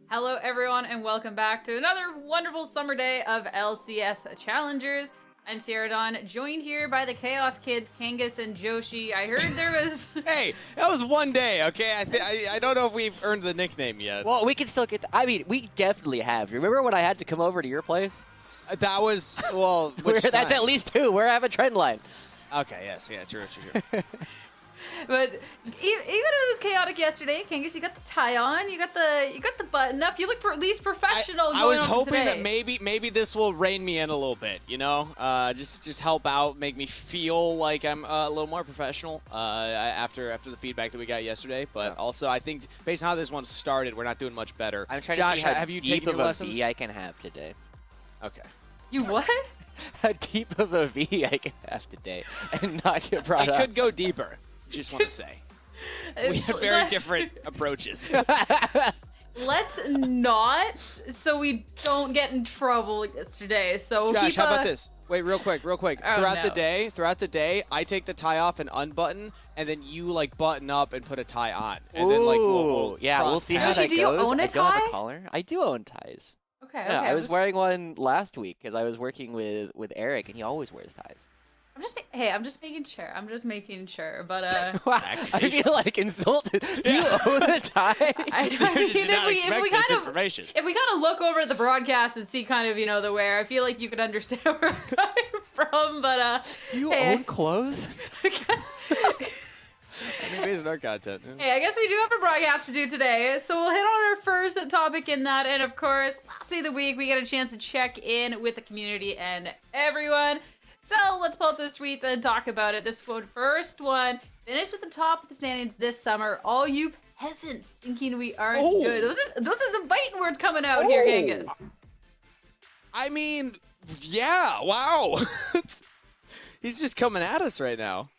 Hello everyone and welcome back to another wonderful summer day of LCS Challengers. I'm Sierra Dawn, joined here by the Chaos Kids, Kangas and Joshi. I heard there was... Hey, that was one day, okay? I don't know if we've earned the nickname yet. Well, we can still get... I mean, we definitely have. Remember when I had to come over to your place? That was, well, which That's time? at least two. We're having a trend line. Okay, yes, yeah, true. But even if it was chaotic yesterday, Kangas, you got the tie on, you got the button up. You look at least professional. I was going on hoping today. that maybe this will rein me in a little bit, you know? Just help out, make me feel like I'm a little more professional after the feedback that we got yesterday. But also, I think based on how this one started, we're not doing much better. I'm trying Josh, to see how have you deep taken of your a lessons? V I can have today. Okay. You what? How deep of a V I can have today and not get brought I up. could go deeper, just want to say. We have very different approaches. Let's not, so we don't get in trouble yesterday. So Josh, keep how about this? Wait, real quick. Oh, throughout no. the day, I take the tie off and unbutton, and then you like button up and put a tie on, and Ooh, then like we'll yeah, we'll cross see paths. how Yoshi, that do you goes. own a I don't have tie? a collar. I do own ties. Okay, Yeah, okay. I was wearing one last week because I was working with Eric, and he always wears ties. I'm just making sure. I'm just making sure. But Wow, I feel like insulted. Do you own a tie? I You mean, did not expect this kind of, information. if we kind of look over at the broadcast and see kind of, the wear, I feel like you could understand where I'm coming from. But Do you hey, own clothes? I mean, based on our content. Yeah. Hey, I guess we do have a broadcast to do today, so we'll hit on our first topic in that, and of course, last day of the week, we get a chance to check in with the community and everyone. So let's pull up those tweets and talk about it. This first one, finished at the top of the standings this summer. All you peasants thinking we aren't good. Those are some fighting words coming out here, Kangas. I mean, yeah, wow. He's just coming at us right now.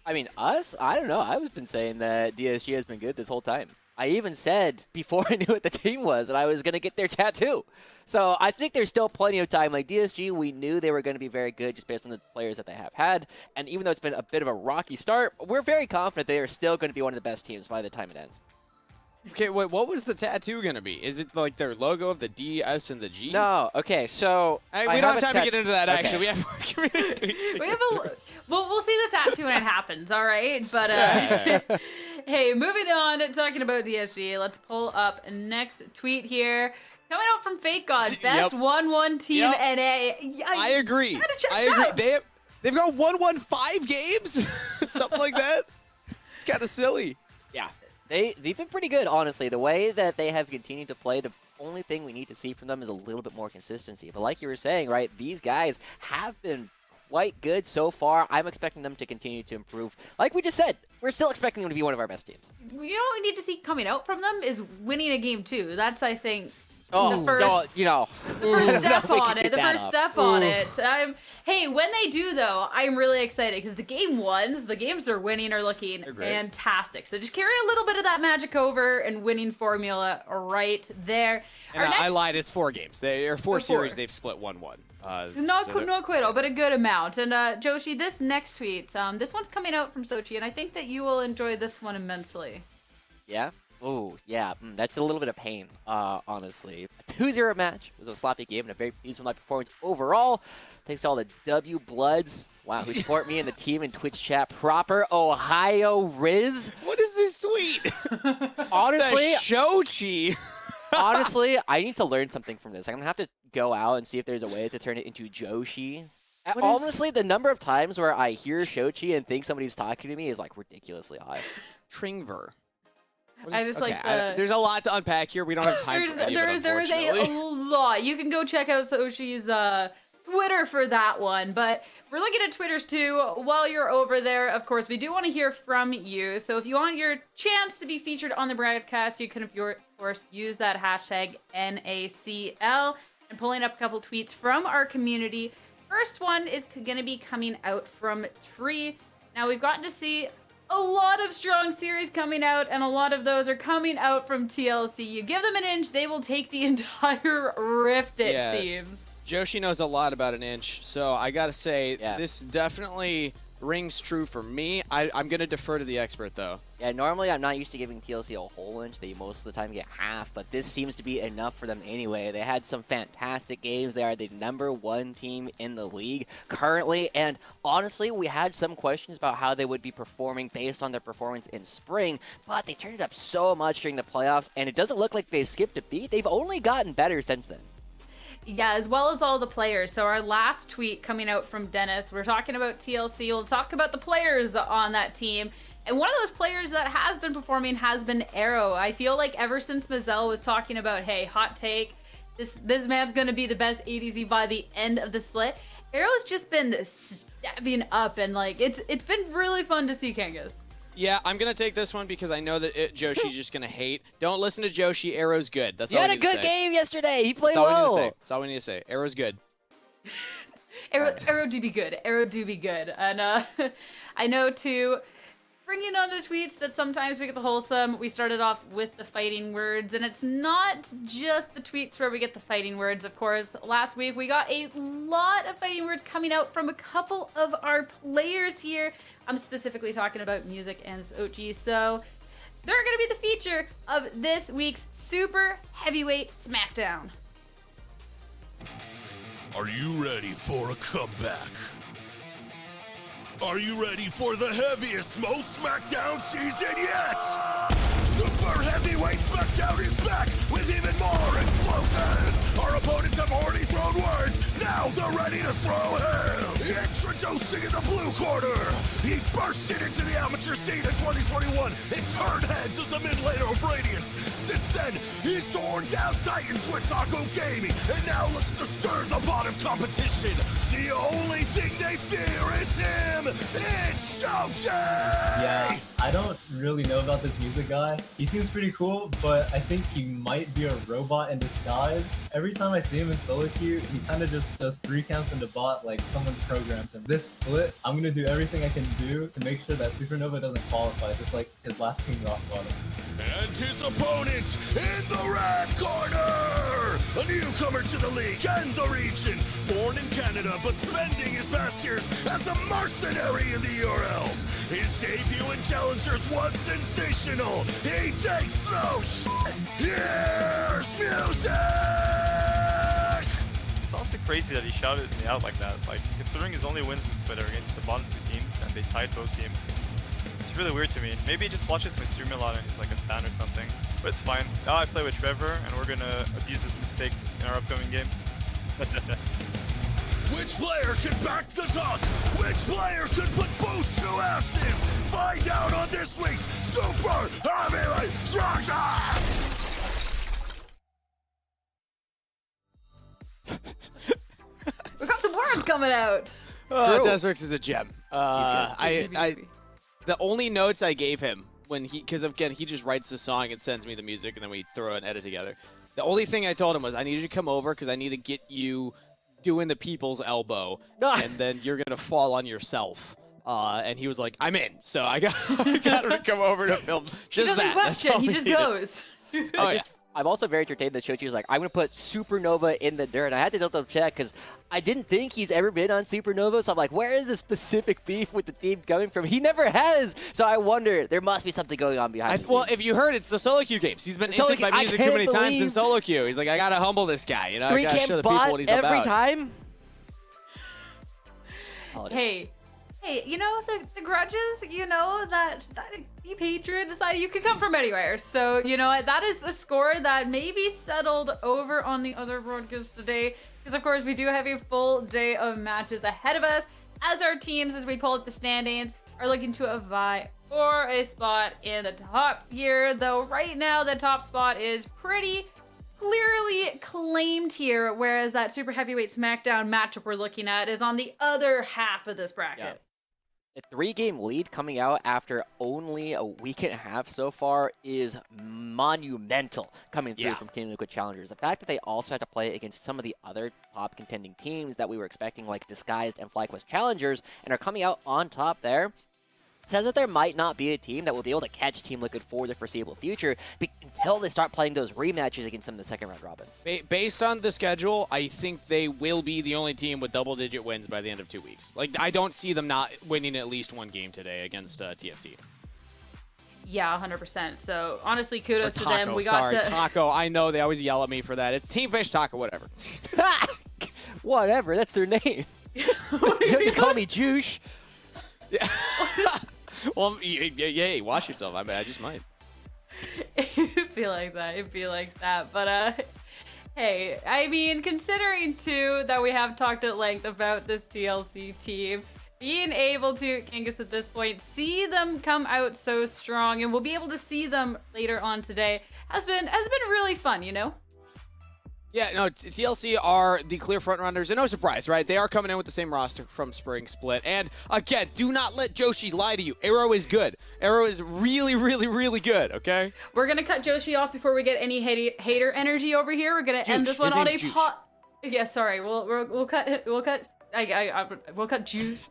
I mean, us? I don't know. I've been saying that DSG has been good this whole time. I even said before I knew what the team was that I was going to get their tattoo. So I think there's still plenty of time. Like DSG, we knew they were going to be very good just based on the players that they have had. And even though it's been a bit of a rocky start, we're very confident they are still going to be one of the best teams by the time it ends. Okay, wait, what was the tattoo going to be? Is it like their logo of the D, S, and the G? No, okay, so... We don't have time to get into that, Okay. actually. We have more community tweets. We have we'll see the tattoo when it happens, all right? But hey, moving on, talking about DSG, let's pull up next tweet here. Coming out from Fake God, best 1-1 team Yep. NA. I agree. I agree. They've got 1-1-5 games? Something like that? It's kind of silly. Yeah, they've been pretty good, honestly. The way that they have continued to play, the only thing we need to see from them is a little bit more consistency. But like you were saying, right, these guys have been quite good so far. I'm expecting them to continue to improve. Like we just said, we're still expecting them to be one of our best teams. You know what we need to see coming out from them is winning a game too. That's, I think, Oh, the first, no, the first step we on can it. get The that first up. step on it. Hey, when they do though, I'm really excited because the games they're winning are looking fantastic. So just carry a little bit of that magic over and winning formula right there. And I lied, it's 4 games. They are 4 series, they've split 1-1. Not quittal, but a good amount. And Joshi, this next tweet, this one's coming out from Sochi, and I think that you will enjoy this one immensely. Yeah? Oh, yeah. That's a little bit of pain, honestly. A 2-0 match. It was a sloppy game and a very pleased with my performance overall. Thanks to all the W Bloods. Wow, who support me and the team in Twitch chat. Proper Ohio Riz. What is this tweet? Honestly, Shochi. honestly, I need to learn something from this. I'm going to have to go out and see if there's a way to turn it into Joshi. Honestly, the number of times where I hear Shochi and think somebody's talking to me is like ridiculously high. Tringver. There's a lot to unpack here. We don't have time for any of it, There is a unfortunately. lot. You can go check out Soshi's Twitter for that one. But we're looking at Twitters too. While you're over there, of course, we do want to hear from you. So if you want your chance to be featured on the broadcast, you can, of course, use that hashtag NACL. And pulling up a couple tweets from our community. First one is going to be coming out from Tree. Now, we've gotten to see a lot of strong series coming out, and a lot of those are coming out from TLC. You give them an inch, they will take the entire rift, it seems. Joshi knows a lot about an inch, so I gotta say, this definitely rings true for me. I'm going to defer to the expert, though. Yeah, normally I'm not used to giving TLC a whole inch. They most of the time get half, but this seems to be enough for them anyway. They had some fantastic games. They are the #1 team in the league currently, and honestly, we had some questions about how they would be performing based on their performance in spring, but they turned it up so much during the playoffs, and it doesn't look like they've skipped a beat. They've only gotten better since then. Yeah, as well as all the players. So our last tweet coming out from Dennis, we're talking about TLC. We'll talk about the players on that team. And one of those players that has been performing has been Arrow. I feel like ever since Mazel was talking about, hey, hot take, this man's going to be the best ADC by the end of the split, Arrow's just been stepping up, and like it's been really fun to see, Kangas. Yeah, I'm going to take this one because I know that Joshi's just going to hate. Don't listen to Joshi. Arrow's good. That's all He I had need a to good say. game yesterday. He played That's all well. we need to say. That's all we need to say. Arrow's good. Arrow do be good. Arrow do be good. And I know too, bringing on the tweets that sometimes we get the wholesome. We started off with the fighting words, and it's not just the tweets where we get the fighting words. Of course, last week we got a lot of fighting words coming out from a couple of our players here. I'm specifically talking about Music and Sochi. So they're going to be the feature of this week's Super Heavyweight Smackdown. Are you ready for a comeback? Are you ready for the heaviest, most SmackDown season yet? Super Heavyweight Smackdown is back with even more explosions! Our opponents have already thrown words, now they're ready to throw hell! Introducing in the blue corner, he bursted into the amateur scene in 2021 and turned heads as the mid laner of Radiance. Since then, he's torn down Titans with Taco Gaming and now looks to stir the pot of competition. The only thing they fear is him! It's Shoji! Yeah, I don't really know about this music guy. He seems pretty cool, but I think he might be a robot in disguise. Every time I see him in solo queue, he kind of just does 3 camps in the bot like someone programmed him. This split, I'm gonna do everything I can do to make sure that Supernova doesn't qualify, just like his last team rock bottom. And his opponent in the red corner! A newcomer to the league and the region. Born in Canada, but spending his past years as a mercenary in the URLs. His debut in Challengers was sensational. He takes no shit. Here's music! It's honestly crazy that he shouted me out like that. Like, considering his only wins this split are against the bottom 2 teams, and they tied both teams. It's really weird to me. Maybe he just watches my stream a lot and he's like a fan or something. But it's fine. Now I play with Trevor, and we're gonna abuse his mistakes in our upcoming games. Which player can back the talk? Which player can put boots to asses? Find out on this week's Super Heavyweight Smackdown! We've got some words coming out. Desrix is a gem. The only notes I gave him because again, he just writes the song and sends me the music, and then we throw an edit together. The only thing I told him was, I need you to come over because I need to get you doing the people's elbow, and then you're gonna fall on yourself. And he was like, I'm in. So I got him to come over to film just He doesn't that. question, he just goes. Oh, yeah. I'm also very entertained that Shochi was like, I'm going to put Supernova in the dirt. And I had to double check because I didn't think he's ever been on Supernova. So I'm like, where is the specific beef with the team coming from? He never has. So I wonder, there must be something going on behind the scenes. Well, if you heard, it's the solo queue games. He's been insulted by music too many times in solo queue. He's like, I got to humble this guy. You know, I got to show the people what he's every about. time? Hey, you know, the grudges, you know, that deep hatred, that you can come from anywhere. So, you know, that is a score that may be settled over on the other broadcast today. Because, of course, we do have a full day of matches ahead of us as our teams, as we pull up the standings, are looking to vie for a spot in the top here. Though right now, the top spot is pretty clearly claimed here, whereas that Super Heavyweight Smackdown matchup we're looking at is on the other half of this bracket. Yeah. A 3-game lead coming out after only a week and a half so far is monumental coming through from Team Liquid Challengers. The fact that they also had to play against some of the other top contending teams that we were expecting, like Disguised and FlyQuest Challengers, and are coming out on top there, says that there might not be a team that will be able to catch Team Liquid for the foreseeable future until they start playing those rematches against them in the second round robin. Based on the schedule, I think they will be the only team with double-digit wins by the end of 2 weeks. Like, I don't see them not winning at least one game today against TFT. Yeah, 100%. So honestly, kudos Or to them. Taco, We got sorry, to Taco. I know they always yell at me for that. It's Team Fish Taco, whatever. Whatever, that's their name. You just call me Juice. Yeah. Well, yeah, watch yourself. I just might. It'd be like that. It'd be like that. But hey, I mean, considering too that we have talked at length about this TLC team, being able to, Kangas at this point, see them come out so strong, and we'll be able to see them later on today, has been really fun, you know? Yeah, no, TLC are the clear frontrunners, and no surprise, right? They are coming in with the same roster from Spring Split. And again, do not let Joshi lie to you. Arrow is good. Arrow is really, really, really good, okay? We're gonna cut Joshi off before we get any hater energy over here. We're gonna end this one on a pot. Yeah, sorry. We'll cut juice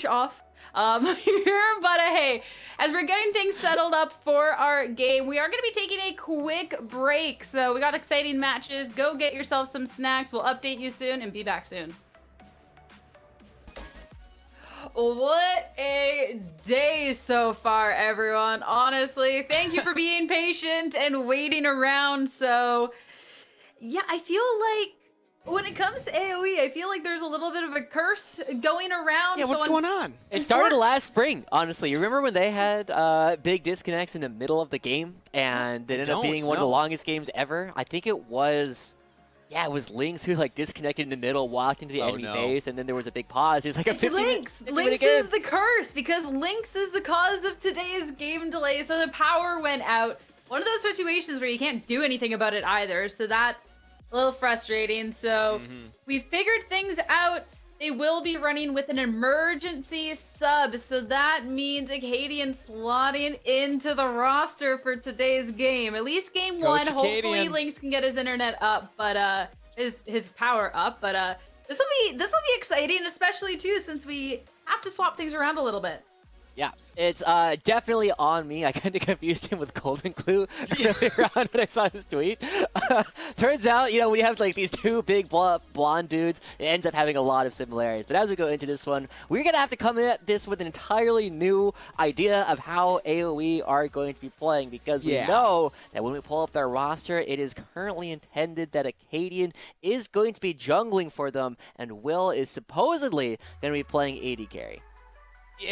off here. But hey, as we're getting things settled up for our game, we are going to be taking a quick break. So we got exciting matches. Go get yourself some snacks. We'll update you soon and be back soon. What a day so far, everyone. Honestly, thank you for being patient and waiting around. So yeah, I feel like when it comes to AOE, I feel like there's a little bit of a curse going around. Yeah, what's going on? It started last spring, honestly. You remember when they had big disconnects in the middle of the game, and it ended up being one of the longest games ever? I think it was, it was Lynx who like disconnected in the middle, walked into the enemy base, and then there was a big pause. It was like a 15 Lynx. Lynx is the curse, because Lynx is the cause of today's game delay. So the power went out. One of those situations where you can't do anything about it either. So that's a little frustrating. So we figured things out. They will be running with an emergency sub. So that means Acadian slotting into the roster for today's game. At least game one. Hopefully Lynx can get his internet up, but his power up. But this will be exciting, especially too since we have to swap things around a little bit. Yeah, it's definitely on me. I kind of confused him with Golden Glue earlier on when I saw his tweet. Turns out, when you have like these two big blonde dudes, it ends up having a lot of similarities. But as we go into this one, we're going to have to come at this with an entirely new idea of how AOE are going to be playing, because we know that when we pull up their roster, it is currently intended that Acadian is going to be jungling for them, and Will is supposedly going to be playing AD carry.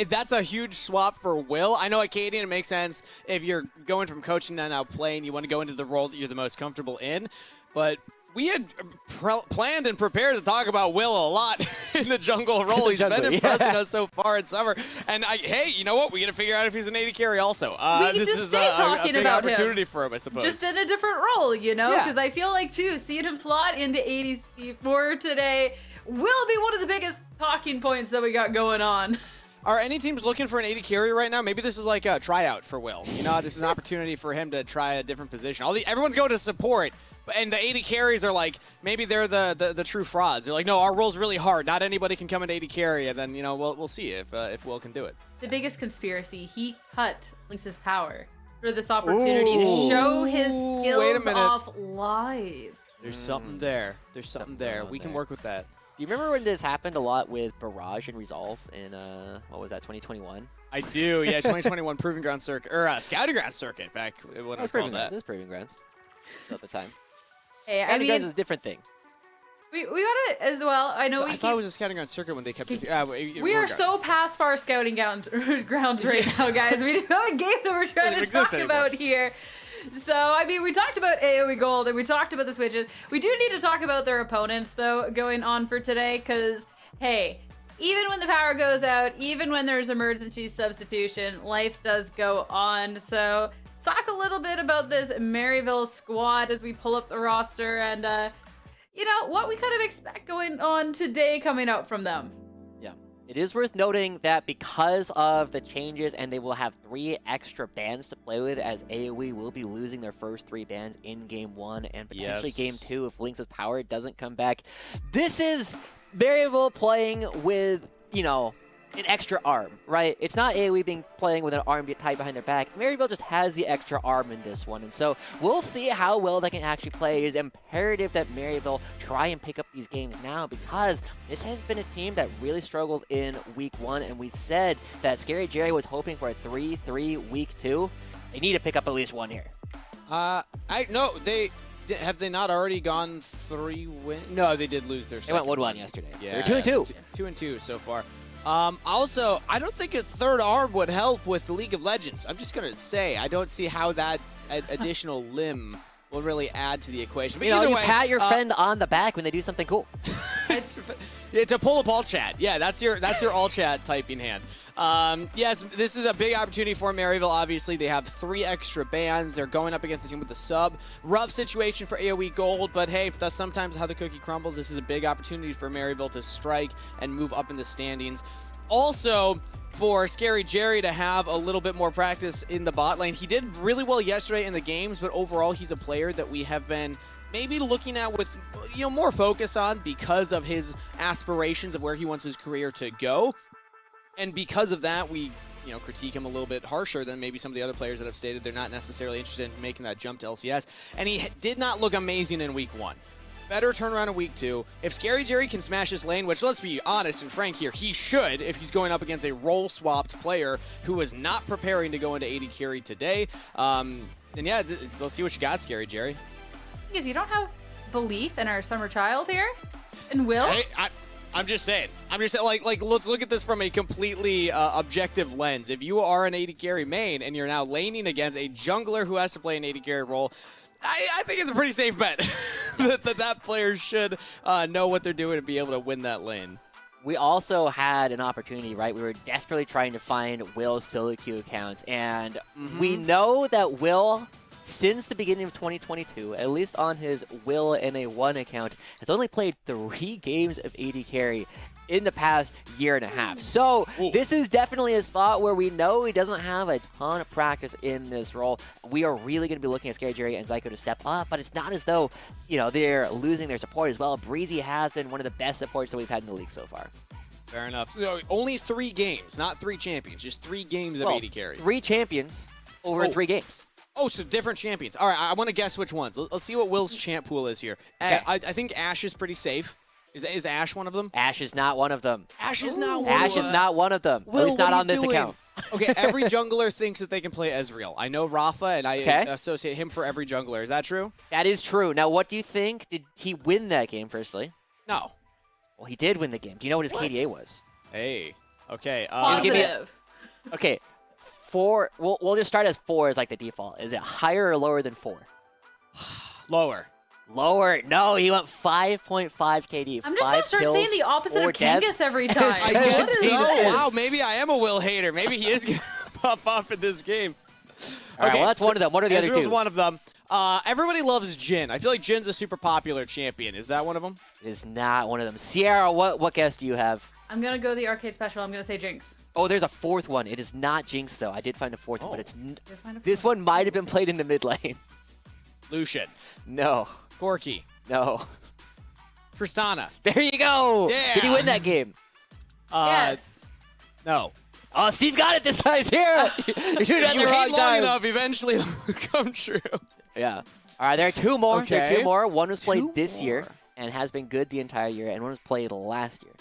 That's a huge swap for Will. I know Acadian, it makes sense if you're going from coaching to now playing, you want to go into the role that you're the most comfortable in. But we had planned and prepared to talk about Will a lot in the jungle role. He's been impressing us so far in summer. And hey, you know what? We got to figure out if he's an AD carry also. We can just stay talking about him. Opportunity for him, I suppose. Just in a different role, because I feel like too, seeing him slot into ADC for today will be one of the biggest talking points that we got going on. Are any teams looking for an AD carry right now? Maybe this is like a tryout for Will. This is an opportunity for him to try a different position. Everyone's going to support, and the AD carries are like, maybe they're the true frauds. They're like, no, our role's really hard. Not anybody can come into AD carry, and then we'll see if Will can do it. The biggest conspiracy: he cut Lynx's power for this opportunity to show his skills off live. There's something there. There's something there. We can work with that. Do you remember when this happened a lot with Barrage and Resolve in, what was that, 2021? I do, yeah, 2021 Proving Ground Circuit, or Scouting Ground Circuit back when it was called that. It was Proving Grounds at the time. Hey, Scouting Grounds is a different thing. We got it as well. I know I thought it was a Scouting Ground Circuit when they kept it. We are so past far Scouting grounds right now, guys. We don't have a game that we're trying to talk about here. So, we talked about AOE Gold, and we talked about the switches. We do need to talk about their opponents, though, going on for today, because, hey, even when the power goes out, even when there's emergency substitution, life does go on. So, talk a little bit about this Maryville squad as we pull up the roster, and, what we kind of expect going on today coming out from them. It is worth noting that because of the changes, and they will have 3 extra bans to play with, as AOE will be losing their first 3 bans in Game 1 and potentially Game 2 if Lynx's power doesn't come back. This is Maryville playing with, an extra arm, right? It's not AOE being playing with an arm tied behind their back. Maryville just has the extra arm in this one, and so we'll see how well they can actually play. It is imperative that Maryville try and pick up these games now, because this has been a team that really struggled in week 1, and we said that Scary Jerry was hoping for a 3-3 week 2. They need to pick up at least one here. Have they not already gone 3 wins? No, they did lose their They second went 1-1 one yesterday. Yeah, They're 2-2. 2-2 so far. Also, I don't think a third arm would help with League of Legends. I'm just going to say, I don't see how that additional limb will really add to the equation. But You know, either you way, pat your friend on the back when they do something cool. It's a pull up all chat. Yeah, that's your all chat typing hand. Yes, this is a big opportunity for Maryville. Obviously, they have 3 extra bans. They're going up against a team with the sub. Rough situation for AOE Gold, but hey, that's sometimes how the cookie crumbles. This is a big opportunity for Maryville to strike and move up in the standings. Also, for Scary Jerry to have a little bit more practice in the bot lane. He did really well yesterday in the games, but overall, he's a player that we have been maybe looking at with more focus on because of his aspirations of where he wants his career to go. And because of that, we critique him a little bit harsher than maybe some of the other players that have stated they're not necessarily interested in making that jump to LCS. And he did not look amazing in week 1. Better turnaround in week 2. If Scary Jerry can smash his lane, which let's be honest and frank here, he should if he's going up against a role-swapped player who is not preparing to go into AD carry today. Then yeah, let's see what you got, Scary Jerry. Because you don't have belief in our summer child here? And Will? Hey, I'm just saying. Like, let's look at this from a completely objective lens. If you are an AD carry main and you're now laning against a jungler who has to play an AD carry role, I think it's a pretty safe bet that player should know what they're doing and be able to win that lane. We also had an opportunity, right? We were desperately trying to find Will's solo queue accounts, and we know that Will, since the beginning of 2022, at least on his Will NA1 account, has only played 3 games of AD carry in the past year and a half. So this is definitely a spot where we know he doesn't have a ton of practice in this role. We are really going to be looking at Scary Jerry and Zyko to step up, but it's not as though, they're losing their support as well. Breezy has been one of the best supports that we've had in the league so far. Fair enough. Only 3 games, not 3 champions, just 3 games of AD carry. 3 champions over 3 games. Oh, so different champions. All right, I want to guess which ones. Let's see what Will's champ pool is here. Okay. I think Ashe is pretty safe. Is Ashe one of them? Ashe is not one of them. Ashe is not one Ashe of them. is not one of them. Will, at least not what are on you this doing? account. Okay, every jungler thinks that they can play Ezreal. I know Rafa, and I associate him for every jungler. Is that true? That is true. Now, what do you think? Did he win that game, firstly? No. Well, he did win the game. Do you know what his KDA was? Hey. Okay. Positive. Okay. 4. We'll just start as 4 as like the default. Is it higher or lower than 4? Lower. Lower. No, he went 5.5 KD. I'm just going to start saying the opposite of Kangas every time. I guess What is so. this? Wow, maybe I am a Will hater. Maybe he is going to pop off in this game. All right, well, that's one of them. What are the other Ezreal's 2? one of them. Everybody loves Jhin. I feel like Jin's a super popular champion. Is that one of them? It is not one of them. Sierra, what guess do you have? I'm going to go the arcade special. I'm going to say Jinx. Oh, there's a 4th one. It is not Jinx, though. I did find a 4th one, but it's Did I find a this fourth? one might have been played in the mid lane. Lucian. No. Corki. No. Tristana. There you go. Yeah. Did he win that game? Yes. No. Oh, Steve got it this time, Sierra. You're doing it at You the wrong hate long time. enough, eventually it'll come true. Yeah. All right, there are 2 more. There are Okay. 2 more. One was played 2 this year more. and has been good the entire year, and one was played last year.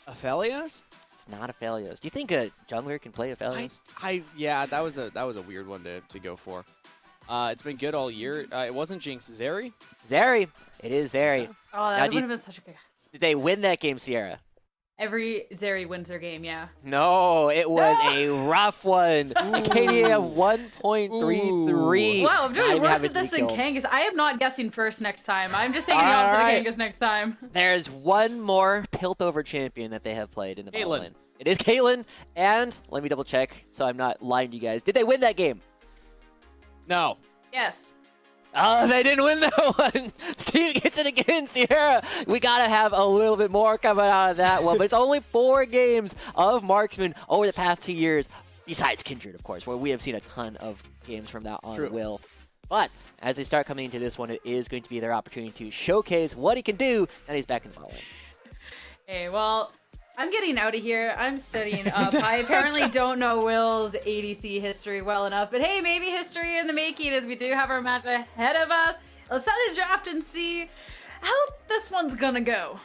Aphelios? It's not Aphelios. Do you think a jungler can play Aphelios? Yeah, that was a weird one to go for. It's been good all year. It wasn't Jinx. Zeri? Zeri. It is Zeri. Oh, Now, that do would you- have been such a good guess. Did they win that game, Sierra? Every Zeri wins their game, yeah. No, it was a rough one. A KDA of 1.33. Wow, I'm Not doing even worse have at his this than kills. Kangas. I am not guessing first next time. I'm just taking the All opposite right. of Kangas next time. There's one more Piltover champion that they have played in the bottom Caitlyn. lane. It is Caitlyn, and let me double check so I'm not lying to you guys. Did they win that game? No. Yes. Oh, they didn't win that one. Steve gets it again, Sierra. We got to have a little bit more coming out of that one. But it's only 4 games of Marksman over the past 2 years, besides Kindred, of course, where we have seen a ton of games from that on True. Will. But as they start coming into this one, it is going to be their opportunity to showcase what he can do, and he's back in the bottom lane. Hey, well, I'm getting out of here. I'm studying up. I apparently don't know Will's ADC history well enough, but hey, maybe history in the making as we do have our match ahead of us. Let's start a draft and see how this one's gonna go.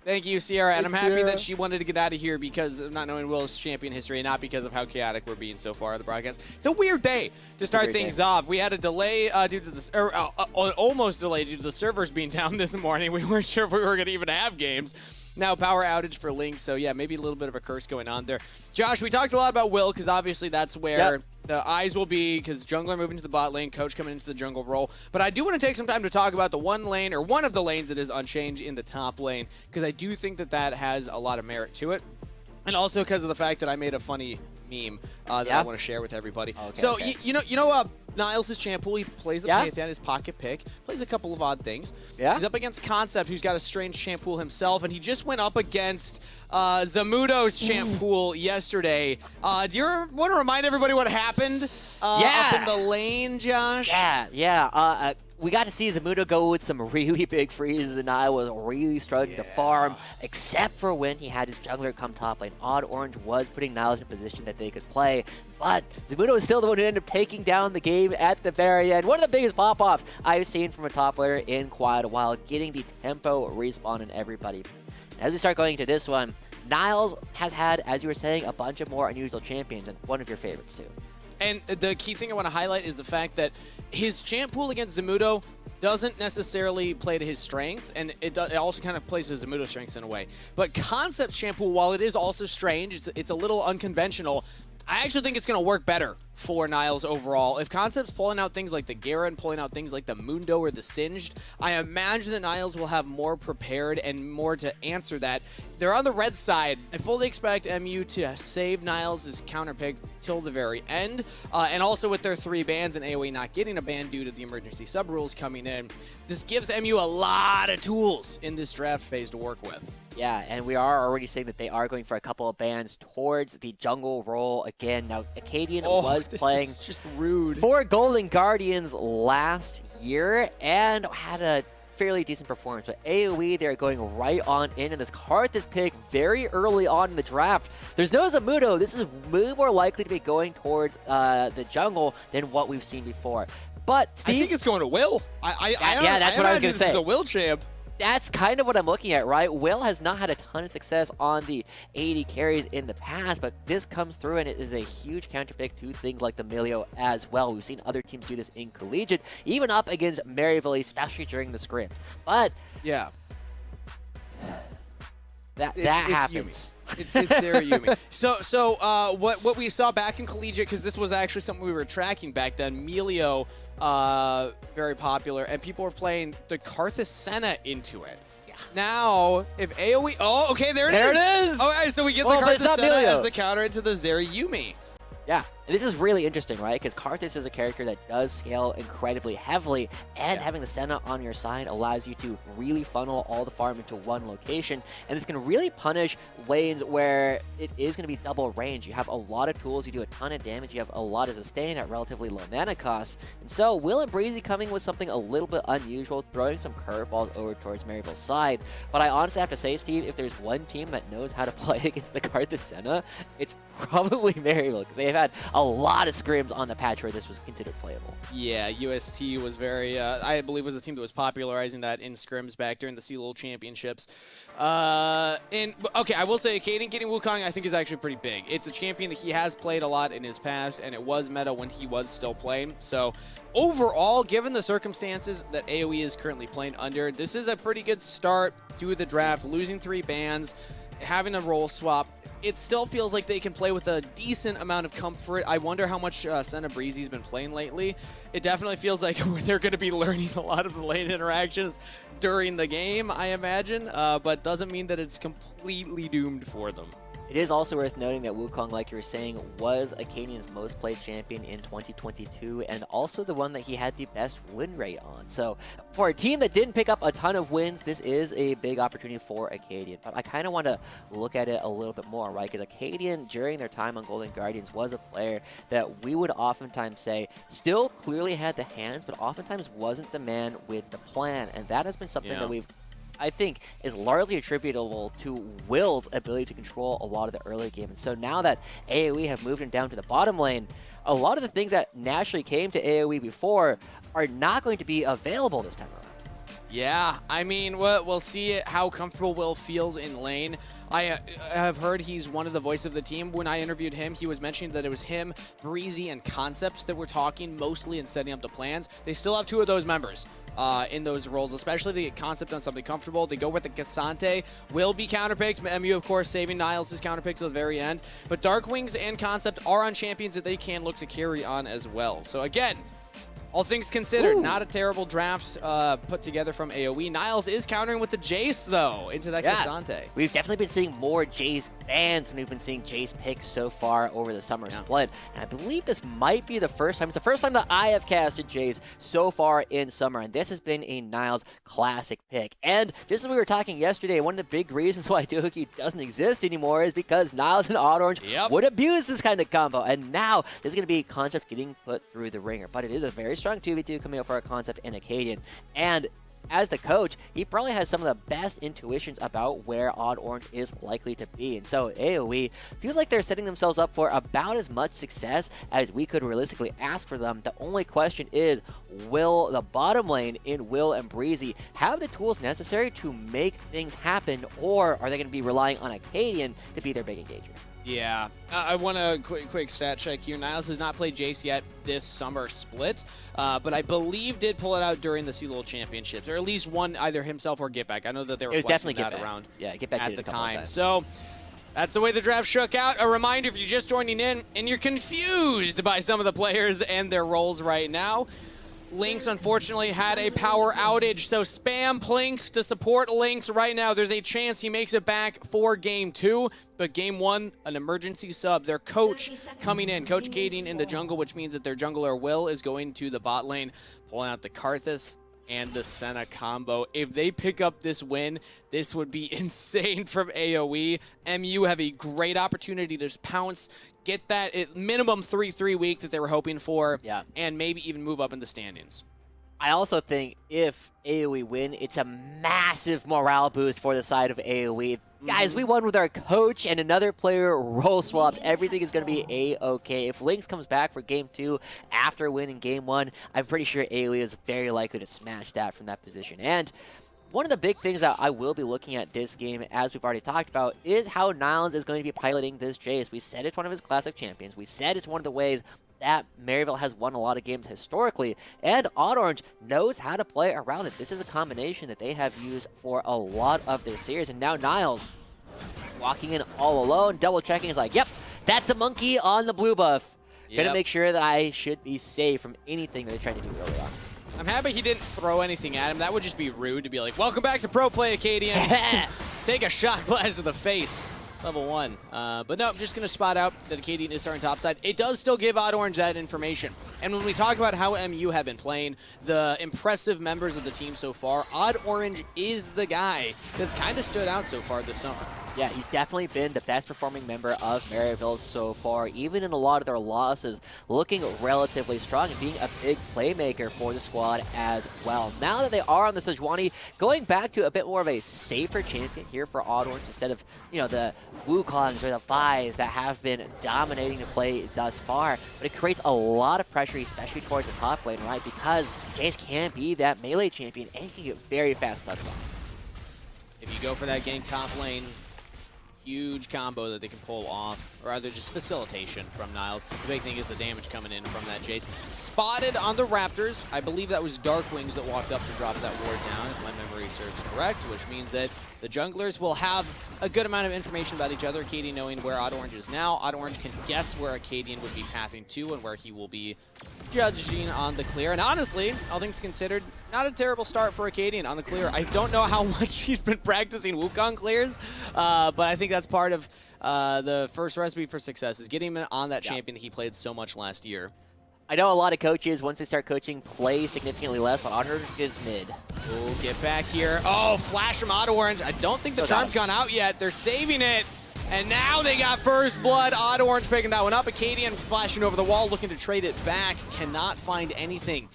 Thank you, Sierra, and I'm happy Sierra. that she wanted to get out of here because of not knowing Will's champion history and not because of how chaotic we're being so far in the broadcast. It's a weird day to start things off. We had a delay due to the, almost delay due to the servers being down this morning. We weren't sure if we were going to even have games. Now power outage for Link, so yeah, maybe a little bit of a curse going on there. Josh, we talked a lot about Will because obviously that's where the eyes will be because jungler moving to the bot lane, coach coming into the jungle role. But I do want to take some time to talk about the one lane, or one of the lanes that is unchanged in the top lane, because I do think that that has a lot of merit to it. And also because of the fact that I made a funny meme that I want to share with everybody. So you know Niles' champ pool, he plays the Pantheon, his pocket pick, plays a couple of odd things. He's up against Concept, who's got a strange champ pool himself, and he just went up against Zamudo's champ pool yesterday. Do you want to remind everybody what happened up in the lane, Josh? We got to see Zamudo go with some really big freezes, and I was really struggling to farm, except for when he had his jungler come top lane. Odd Orange was putting Niles in a position that they could play, but Zamudo was still the one who ended up taking down the game at the very end. One of the biggest pop-offs I've seen from a top laner in quite a while, getting the tempo respawn in everybody. As we start going into this one, Niles has had, as you were saying, a bunch of more unusual champions, and one of your favorites too. And the key thing I want to highlight is the fact that his champ pool against Zamudo doesn't necessarily play to his strengths, and it also kind of plays to Zamudo's strengths in a way. But Concept's champ pool, while it is also strange, it's a little unconventional, I actually think it's going to work better for Niles overall. If Concept's pulling out things like the Garen, pulling out things like the Mundo or the Singed, I imagine that Niles will have more prepared and more to answer that. They're on the red side. I fully expect MU to save Niles' counter pick till the very end. And also with their 3 bans and AOE not getting a ban due to the emergency sub rules coming in, this gives MU a lot of tools in this draft phase to work with. Yeah, and we are already saying that they are going for a couple of bans towards the jungle role again. Now, Acadian was playing just rude for Golden Guardians last year and had a fairly decent performance. But AOE, they're going right on in, and this Karthus pick very early on in the draft. There's no Zamudo. This is way more likely to be going towards the jungle than what we've seen before. But Steve, I think it's going to Will. That's what I was going to say. This is a Will champ. That's kind of what I'm looking at, right? Will has not had a ton of success on the AD carries in the past, but this comes through and it is a huge counter pick to things like the Milio as well. We've seen other teams do this in Collegiate, even up against Maryville, especially during the script. But yeah, that happens. It's Sarah Yumi. So what we saw back in Collegiate, because this was actually something we were tracking back then, Milio, very popular, and people were playing the Karthus Senna into it. Yeah. Now, if AoE... Oh, okay, there it is! All right, so we get the Karthus Senna as the counter into the Zeri Yumi. Yeah, and this is really interesting, right? Because Karthus is a character that does scale incredibly heavily, and having the Senna on your side allows you to really funnel all the farm into one location, and it's going to really punish lanes where it is going to be double range. You have a lot of tools, you do a ton of damage, you have a lot of sustain at relatively low mana cost, and so Will and Breezy coming with something a little bit unusual, throwing some curveballs over towards Maryville's side. But I honestly have to say, Steve, if there's one team that knows how to play against the Karthus Senna, it's probably Maryville, because they've had a lot of scrims on the patch where this was considered playable. Yeah, UST was very, I believe was the team that was popularizing that in scrims back during the CLOL Championships. Okay, I will say, Caden getting Wukong I think is actually pretty big. It's a champion that he has played a lot in his past, and it was meta when he was still playing. So overall, given the circumstances that AoE is currently playing under, this is a pretty good start to the draft. Losing 3 bans, having a role swap, it still feels like they can play with a decent amount of comfort. I wonder how much Senna Breezy's been playing lately. It definitely feels like they're going to be learning a lot of the lane interactions during the game, I imagine, but doesn't mean that it's completely doomed for them. It is also worth noting that Wukong, like you were saying, was Acadian's most played champion in 2022 and also the one that he had the best win rate on. So for a team that didn't pick up a ton of wins, this is a big opportunity for Acadian. But I kind of want to look at it a little bit more, right? Because Acadian, during their time on Golden Guardians, was a player that we would oftentimes say still clearly had the hands, but oftentimes wasn't the man with the plan. And that has been something that we've I think is largely attributable to Will's ability to control a lot of the early game. And so now that AOE have moved him down to the bottom lane, a lot of the things that naturally came to AOE before are not going to be available this time around. Yeah, I mean, we'll see how comfortable Will feels in lane. I have heard he's one of the voice of the team. When I interviewed him, he was mentioning that it was him, Breezy, and Concept that were talking mostly and setting up the plans. They still have 2 of those members in those roles, especially to get Concept on something comfortable. They go with the Cassante, will be counterpicked. MU, of course, saving Niles' counterpick to the very end. But Darkwings and Concept are on champions that they can look to carry on as well. So again, all things considered, not a terrible draft put together from AOE. Niles is countering with the Jace, though, into that Cassante. We've definitely been seeing more Jace bans than we've been seeing Jace picks so far over the summer split. And I believe this might be the first time. It's the first time that I have casted Jace so far in summer. And this has been a Niles classic pick. And just as we were talking yesterday, one of the big reasons why Doohickey doesn't exist anymore is because Niles and Odd Orange would abuse this kind of combo. And now there's going to be Concept getting put through the ringer. But it is a very strong 2v2 coming up for a Concept and Acadian. And as the coach, he probably has some of the best intuitions about where Odd Orange is likely to be. And so AOE feels like they're setting themselves up for about as much success as we could realistically ask for them. The only question is, will the bottom lane in Will and Breezy have the tools necessary to make things happen, or are they going to be relying on Acadian to be their big engager? Yeah, I want a quick stat check here. Niles has not played Jace yet this summer split, but I believe did pull it out during the CLOL Championships, or at least one either himself or Get Back. I know that they were flexing that around Get Back at the time. So that's the way the draft shook out. A reminder, if you're just joining in and you're confused by some of the players and their roles right now, Lynx unfortunately had a power outage, so spam Plinks to support Lynx right now. There's a chance he makes it back for Game 2, but Game 1, an emergency sub. Their coach coming in, Coach Kading in the jungle, which means that their jungler Will is going to the bot lane, pulling out the Karthus and the Senna combo. If they pick up this win, this would be insane from AOE. MU have a great opportunity to pounce, get that minimum 3-3 week that they were hoping for, and maybe even move up in the standings. I also think if AOE win, it's a massive morale boost for the side of AOE. Guys, we won with our coach and another player role swapped. Everything is going to be A-okay. If Lynx comes back for Game 2 after winning Game 1, I'm pretty sure AOE is very likely to smash that from that position. And one of the big things that I will be looking at this game, as we've already talked about, is how Niles is going to be piloting this Jace. We said it's one of his classic champions. We said it's one of the ways that Maryville has won a lot of games historically, and Odd Orange knows how to play around it. This is a combination that they have used for a lot of their series, and now Niles walking in all alone, double checking, is like, yep, that's a monkey on the blue buff. Gonna make sure that I should be safe from anything they're trying to do early on. I'm happy he didn't throw anything at him. That would just be rude to be like, welcome back to Pro Play, Acadian. Take a shot glass to the face. Level 1. But no, I'm just going to spot out that Acadian is starting topside. It does still give Odd Orange that information. And when we talk about how MU have been playing, the impressive members of the team so far, Odd Orange is the guy that's kind of stood out so far this summer. Yeah, he's definitely been the best performing member of Maryville so far, even in a lot of their losses, looking relatively strong and being a big playmaker for the squad as well. Now that they are on the Sejuani, going back to a bit more of a safer champion here for Odd Orange instead of, the Wukongs or the Fais that have been dominating the play thus far. But it creates a lot of pressure, especially towards the top lane, right? Because Jace can be that melee champion and he can get very fast stuns off. If you go for that gank top lane, huge combo that they can pull off, or rather just facilitation from Niles. The big thing is the damage coming in from that Jace. Spotted on the Raptors. I believe that was Darkwings that walked up to drop that ward down, if my memory serves correct, which means that the junglers will have a good amount of information about each other. Acadian knowing where Odd Orange is now. Odd Orange can guess where Acadian would be pathing to and where he will be judging on the clear. And honestly, all things considered, not a terrible start for Acadian on the clear. I don't know how much he's been practicing Wukong clears, but I think that's part of the first recipe for success is getting him on that champion that he played so much last year. I know a lot of coaches, once they start coaching, play significantly less, but Odd Orange is mid. Oh, get back here. Oh, flash from Odd Orange. I don't think the charm's gone out yet. They're saving it. And now they got first blood. Odd Orange picking that one up. Acadian flashing over the wall, looking to trade it back. Cannot find anything.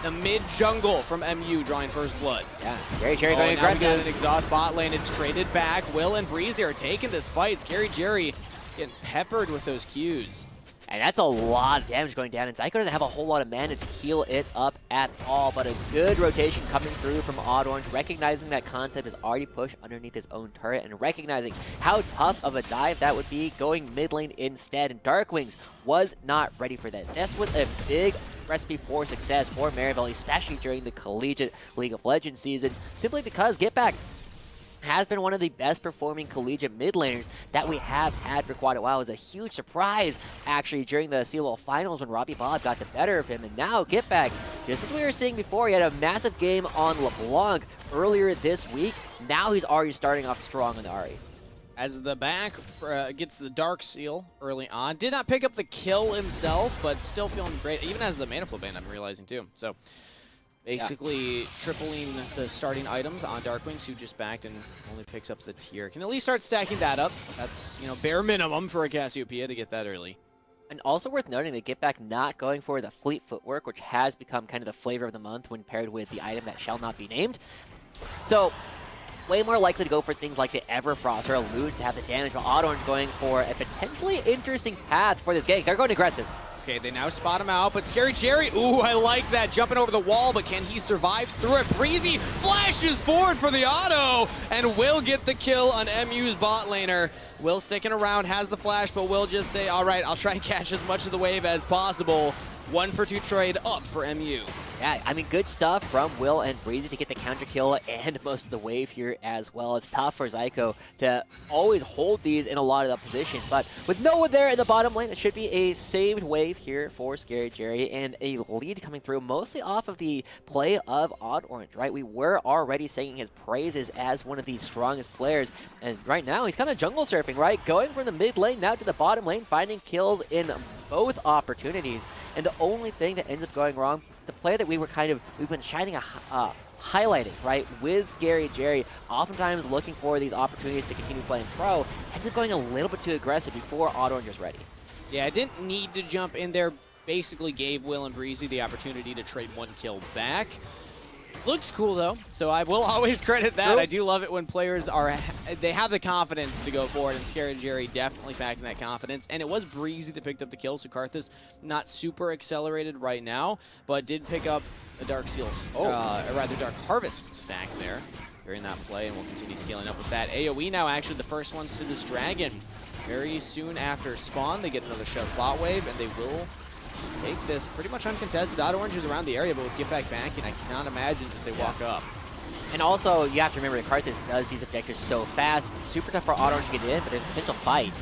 The mid jungle from MU drawing first blood. Yeah, Scary Jerry going Now we got an aggressive. exhaust bot lane. It's traded back. Will and Breezy are taking this fight. Scary Jerry getting peppered with those Qs. And that's a lot of damage going down, and Zyko doesn't have a whole lot of mana to heal it up at all, but a good rotation coming through from Odd Orange, recognizing that Concept is already pushed underneath his own turret, and recognizing how tough of a dive that would be going mid lane instead, and Darkwings was not ready for that. This was a big recipe for success for Maryville, especially during the Collegiate League of Legends season, simply because Get Back has been one of the best performing collegiate mid laners that we have had for quite a while. It was a huge surprise, actually, during the CLO finals when Robbie Bob got the better of him. And now, Get Back, just as we were seeing before, he had a massive game on LeBlanc earlier this week. Now he's already starting off strong on the Ahri. As the back gets the Dark Seal early on. Did not pick up the kill himself, but still feeling great. Even as the mana flow band, I'm realizing too. So basically tripling the starting items on Darkwings, who just backed and only picks up the tier. Can at least start stacking that up. That's, you know, bare minimum for a Cassiopeia to get that early. And also worth noting that Get Back not going for the Fleet Footwork, which has become kind of the flavor of the month when paired with the item that shall not be named. So way more likely to go for things like the Everfrost or Elude to have the damage, while Odd Orange going for a potentially interesting path for this gank. They're going aggressive. Okay, they now spot him out, but Scary Jerry, ooh, I like that, jumping over the wall, but can he survive through it? Breezy flashes forward for the auto, and will get the kill on MU's bot laner. Will sticking around, has the flash, but will just say, all right, I'll try and catch as much of the wave as possible. 1-for-2 trade up for MU. Yeah, I mean, good stuff from Will and Breezy to get the counter kill and most of the wave here as well. It's tough for Zyko to always hold these in a lot of the positions, but with no one there in the bottom lane, it should be a saved wave here for Scary Jerry and a lead coming through mostly off of the play of Odd Orange, right? We were already singing his praises as one of the strongest players, and right now he's kind of jungle surfing, right? Going from the mid lane now to the bottom lane, finding kills in both opportunities, and the only thing that ends up going wrong, the play that we've been shining highlighting, right, with Scary Jerry, oftentimes looking for these opportunities to continue playing pro, ends up going a little bit too aggressive before Odd Orange is ready. Yeah, I didn't need to jump in there. Basically gave Will and Breezy the opportunity to trade one kill back. Looks cool though, so I will always credit that. Nope. I do love it when players they have the confidence to go forward, and Scary Jerry definitely packing that confidence. And it was Breezy that picked up the kill, so Karthus not super accelerated right now, but did pick up a Dark Seal, or rather Dark Harvest stack there during that play, and we'll continue scaling up with that. AOE now actually the first ones to this dragon. Very soon after spawn, they get another shove bot wave, and they will take this pretty much uncontested. Odd Orange is around the area, but with Get Back backing, I cannot imagine that they walk up. And also, you have to remember that Karthus does these objectives so fast. Super tough for Odd Orange to get in, but there's a potential fight.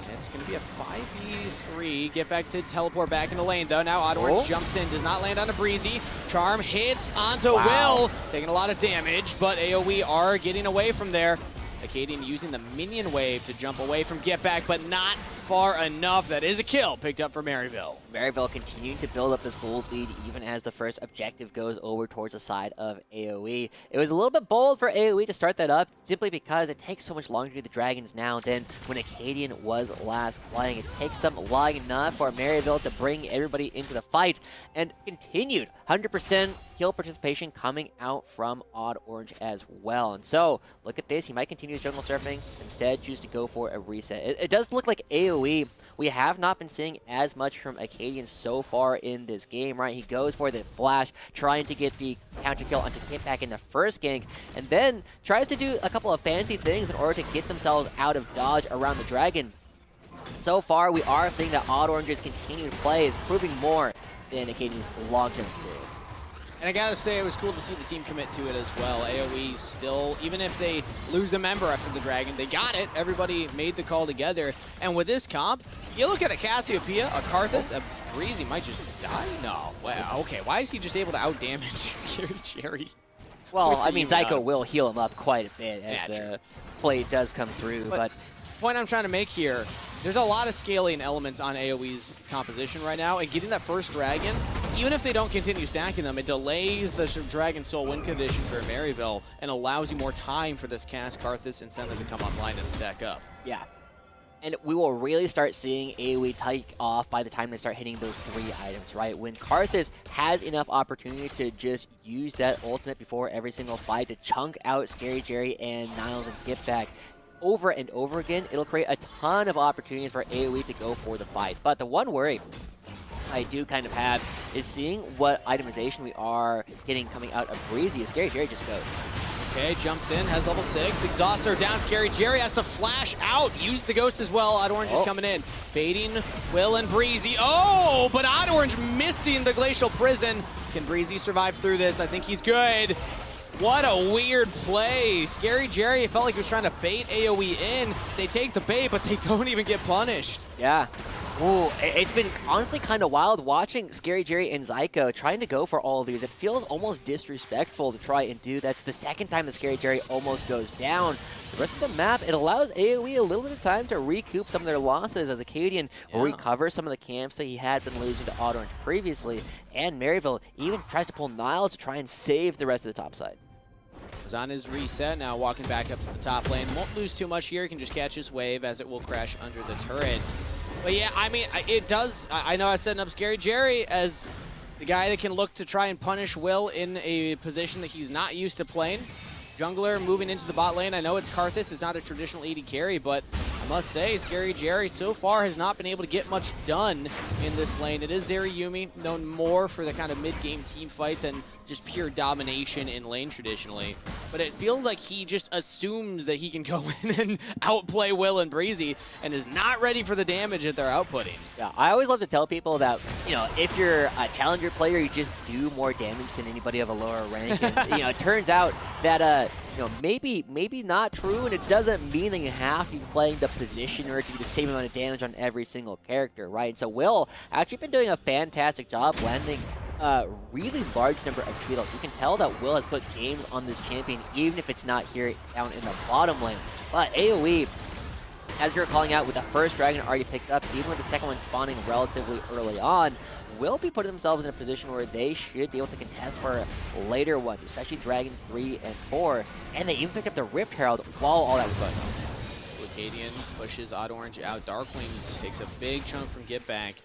And it's going to be a 5v3. Get Back to teleport back into lane, though. Now Odd Orange jumps in, does not land on a Breezy. Charm hits onto Will, taking a lot of damage, but AOE are getting away from there. Acadian using the minion wave to jump away from Get Back, but not far enough. That is a kill picked up for Maryville. Maryville continuing to build up this gold lead even as the first objective goes over towards the side of AOE. It was a little bit bold for AOE to start that up simply because it takes so much longer to do the Dragons now than when Acadian was last playing. It takes them long enough for Maryville to bring everybody into the fight, and continued 100% kill participation coming out from Odd Orange as well. And so, look at this, he might continue his jungle surfing, instead choose to go for a reset. It does look like AOE, we have not been seeing as much from Acadian so far in this game, right? He goes for the flash, trying to get the counter kill onto Get Back in the first gank, and then tries to do a couple of fancy things in order to get themselves out of dodge around the dragon. So far, we are seeing that Odd Orange's continued play is proving more than Acadian's long-term experience. And I gotta say, it was cool to see the team commit to it as well. AOE still, even if they lose a member after the Dragon, they got it. Everybody made the call together. And with this comp, you look at a Cassiopeia, a Karthus, a Breezy might just die. No, wow, okay. Why is he just able to outdamage Scary Jerry? Well, I mean, Zyko will heal him up quite a bit as Yeah, the play does come through, but the point I'm trying to make here, there's a lot of scaling elements on AoE's composition right now, and getting that first dragon, even if they don't continue stacking them, it delays the Dragon Soul win condition for Maryville and allows you more time for this cast Karthus and Senna to come online and stack up. yeah. And we will really start seeing AoE take off by the time they start hitting those 3 items, right? When Karthus has enough opportunity to just use that ultimate before every single fight to chunk out Scary Jerry and Niles and get back over and over again, it'll create a ton of opportunities for AoE to go for the fights. But the one worry I do kind of have is seeing what itemization we are getting coming out of Breezy as Scary Jerry just goes. Okay, jumps in, has level 6. Exhauster down, Scary Jerry has to flash out. Use the ghost as well. Odd Orange is coming in. Baiting Will and Breezy. Oh, but Odd Orange missing the Glacial Prison. Can Breezy survive through this? I think he's good. What a weird play. Scary Jerry, it felt like he was trying to bait AoE in. They take the bait, but they don't even get punished. Yeah. Ooh, it's been honestly kind of wild watching Scary Jerry and Zyko trying to go for all of these. It feels almost disrespectful to try and do. That's the second time that Scary Jerry almost goes down. The rest of the map, it allows AoE a little bit of time to recoup some of their losses as Acadian will recover some of the camps that he had been losing to Odd Orange previously. And Maryville even tries to pull Niles to try and save the rest of the top side. Is on his reset, now walking back up to the top lane. Won't lose too much here, can just catch his wave as it will crash under the turret. But yeah, I mean, it does, I know I was setting up Scary Jerry as the guy that can look to try and punish Will in a position that he's not used to playing. Jungler moving into the bot lane. I know it's Karthus, it's not a traditional AD carry, but I must say, Scary Jerry so far has not been able to get much done in this lane. It is Zeriyumi, known more for the kind of mid-game team fight than just pure domination in lane traditionally. But it feels like he just assumes that he can go in and outplay Will and Breezy and is not ready for the damage that they're outputting. Yeah, I always love to tell people that, you know, if you're a challenger player, you just do more damage than anybody of a lower rank. And, you know, it turns out that, you know, maybe not true, and it doesn't mean that you have to be playing the position or to do the same amount of damage on every single character, right? So Will actually been doing a fantastic job landing a really large number of speed ups. You can tell that Will has put games on this champion, even if it's not here down in the bottom lane. But AoE, as you're calling out, with the first dragon already picked up, even with the second one spawning relatively early on, will be putting themselves in a position where they should be able to contest for later ones, especially Dragons 3 and 4. And they even picked up the Rift Herald while all that was going on. Acadian pushes Odd Orange out. Darkwings takes a big chunk from Get Back.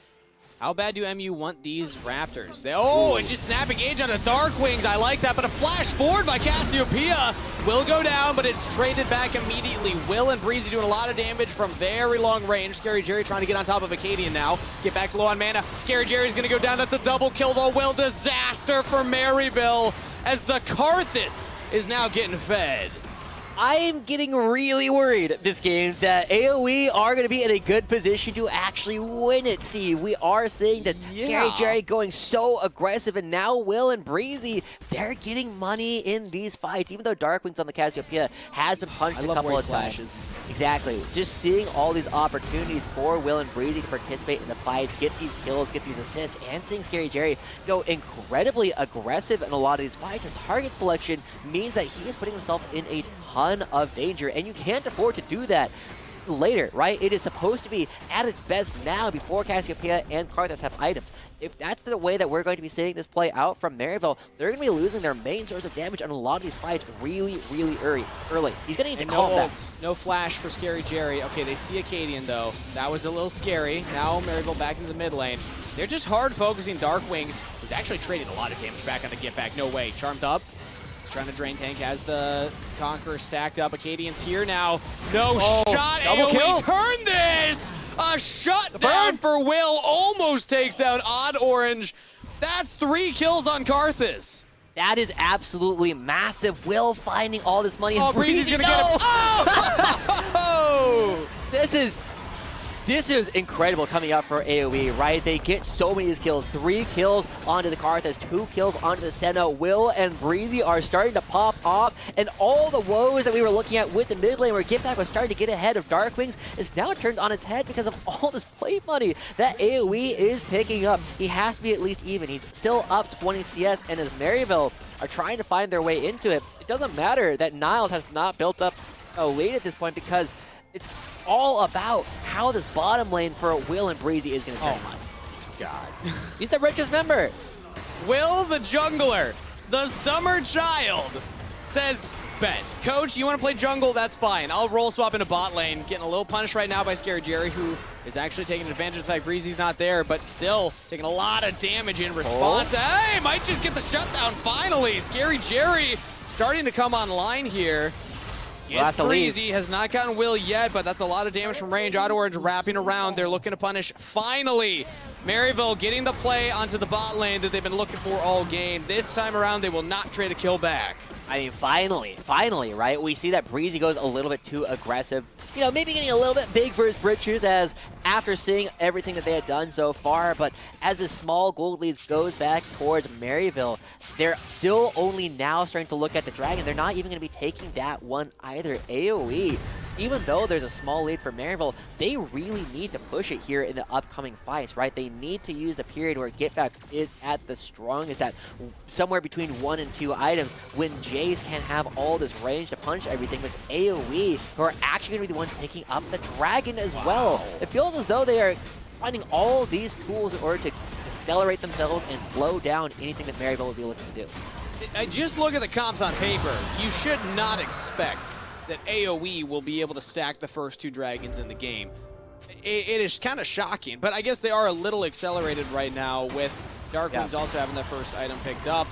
How bad do MU want these Raptors? It's just snap engage on a Darkwings. I like that, but a flash forward by Cassiopeia will go down, but it's traded back immediately. Will and Breezy doing a lot of damage from very long range. Scary Jerry trying to get on top of Acadian now. Get Back's low on mana. Scary Jerry's gonna go down. That's a double kill to Will. Disaster for Maryville as the Karthus is now getting fed. I am getting really worried this game that AoE are going to be in a good position to actually win it, Steve. We are seeing that Scary Jerry going so aggressive, and now Will and Breezy, they're getting money in these fights, even though Darkwings on the Cassiopeia has been punched a couple of times. Exactly. Just seeing all these opportunities for Will and Breezy to participate in the fights, get these kills, get these assists, and seeing Scary Jerry go incredibly aggressive in a lot of these fights. His target selection means that he is putting himself in a ton of danger, and you can't afford to do that later, right? It is supposed to be at its best now before Cassiopeia and Karthus have items. If that's the way that we're going to be seeing this play out from Maryville, they're going to be losing their main source of damage on a lot of these fights really early. He's going to need to calm down. No flash for Scary Jerry. Okay, they see Acadian, though. That was a little scary. Now Maryville back into the mid lane. They're just hard focusing Darkwings, who's actually traded a lot of damage back on the Get Back. No way. Charmed up. Trying to drain tank, has the Conqueror stacked up. Acadian's here now. No shot. AoE turn this! A shutdown for Will. Almost takes down Odd Orange. That's 3 kills on Karthus. That is absolutely massive. Will finding all this money. Oh, Breezy's gonna get him. Oh! This is incredible coming up for AoE, right? They get so many of these kills. 3 kills onto the Karthus, 2 kills onto the Senna. Will and Breezy are starting to pop off, and all the woes that we were looking at with the mid lane where Get Back was starting to get ahead of Darkwings is now turned on its head because of all this play money that AoE is picking up. He has to be at least even. He's still up 20 CS, and as Maryville are trying to find their way into it, it doesn't matter that Niles has not built up a lead at this point because it's all about how this bottom lane for Will and Breezy is going to turn. Oh my god. He's the richest member. Will the jungler, the summer child, says, bet. Coach, you want to play jungle? That's fine. I'll roll swap into bot lane. Getting a little punished right now by Scary Jerry, who is actually taking advantage of the fact Breezy's not there, but still taking a lot of damage in response. Hey, might just get the shutdown finally. Scary Jerry starting to come online here. It's Breezy, has not gotten Will yet, but that's a lot of damage from range. Auto Orange wrapping around. They're looking to punish. Finally, Maryville getting the play onto the bot lane that they've been looking for all game. This time around, they will not trade a kill back. I mean, finally, right? We see that Breezy goes a little bit too aggressive. You know, maybe getting a little bit big for his britches as after seeing everything that they had done so far, but as the small gold leads goes back towards Maryville, they're still only now starting to look at the Dragon. They're not even going to be taking that one either. AOE, even though there's a small lead for Maryville, they really need to push it here in the upcoming fights, right? They need to use the period where Get Back is at the strongest, at somewhere between 1 and 2 items, when Jace can have all this range to punch everything. It's AOE who are actually going to be the ones picking up the Dragon as well. It feels as though they are finding all these tools in order to accelerate themselves and slow down anything that Maryville will be looking to do. I just look at the comps on paper. You should not expect that AOE will be able to stack the first 2 dragons in the game. It is kind of shocking, but I guess they are a little accelerated right now with Darkwing's also having the first item picked up.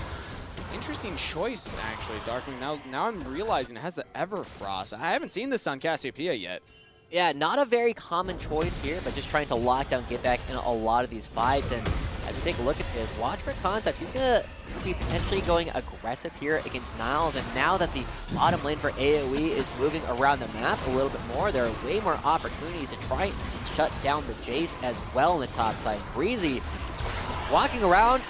Interesting choice, actually, Darkwing. Now I'm realizing it has the Everfrost. I haven't seen this on Cassiopeia yet. Yeah, not a very common choice here, but just trying to lock down Get Back in a lot of these fights. And as we take a look at this, watch for Concept. He's going to be potentially going aggressive here against Niles. And now that the bottom lane for AOE is moving around the map a little bit more, there are way more opportunities to try and shut down the Jace as well on the top side. Breezy just walking around.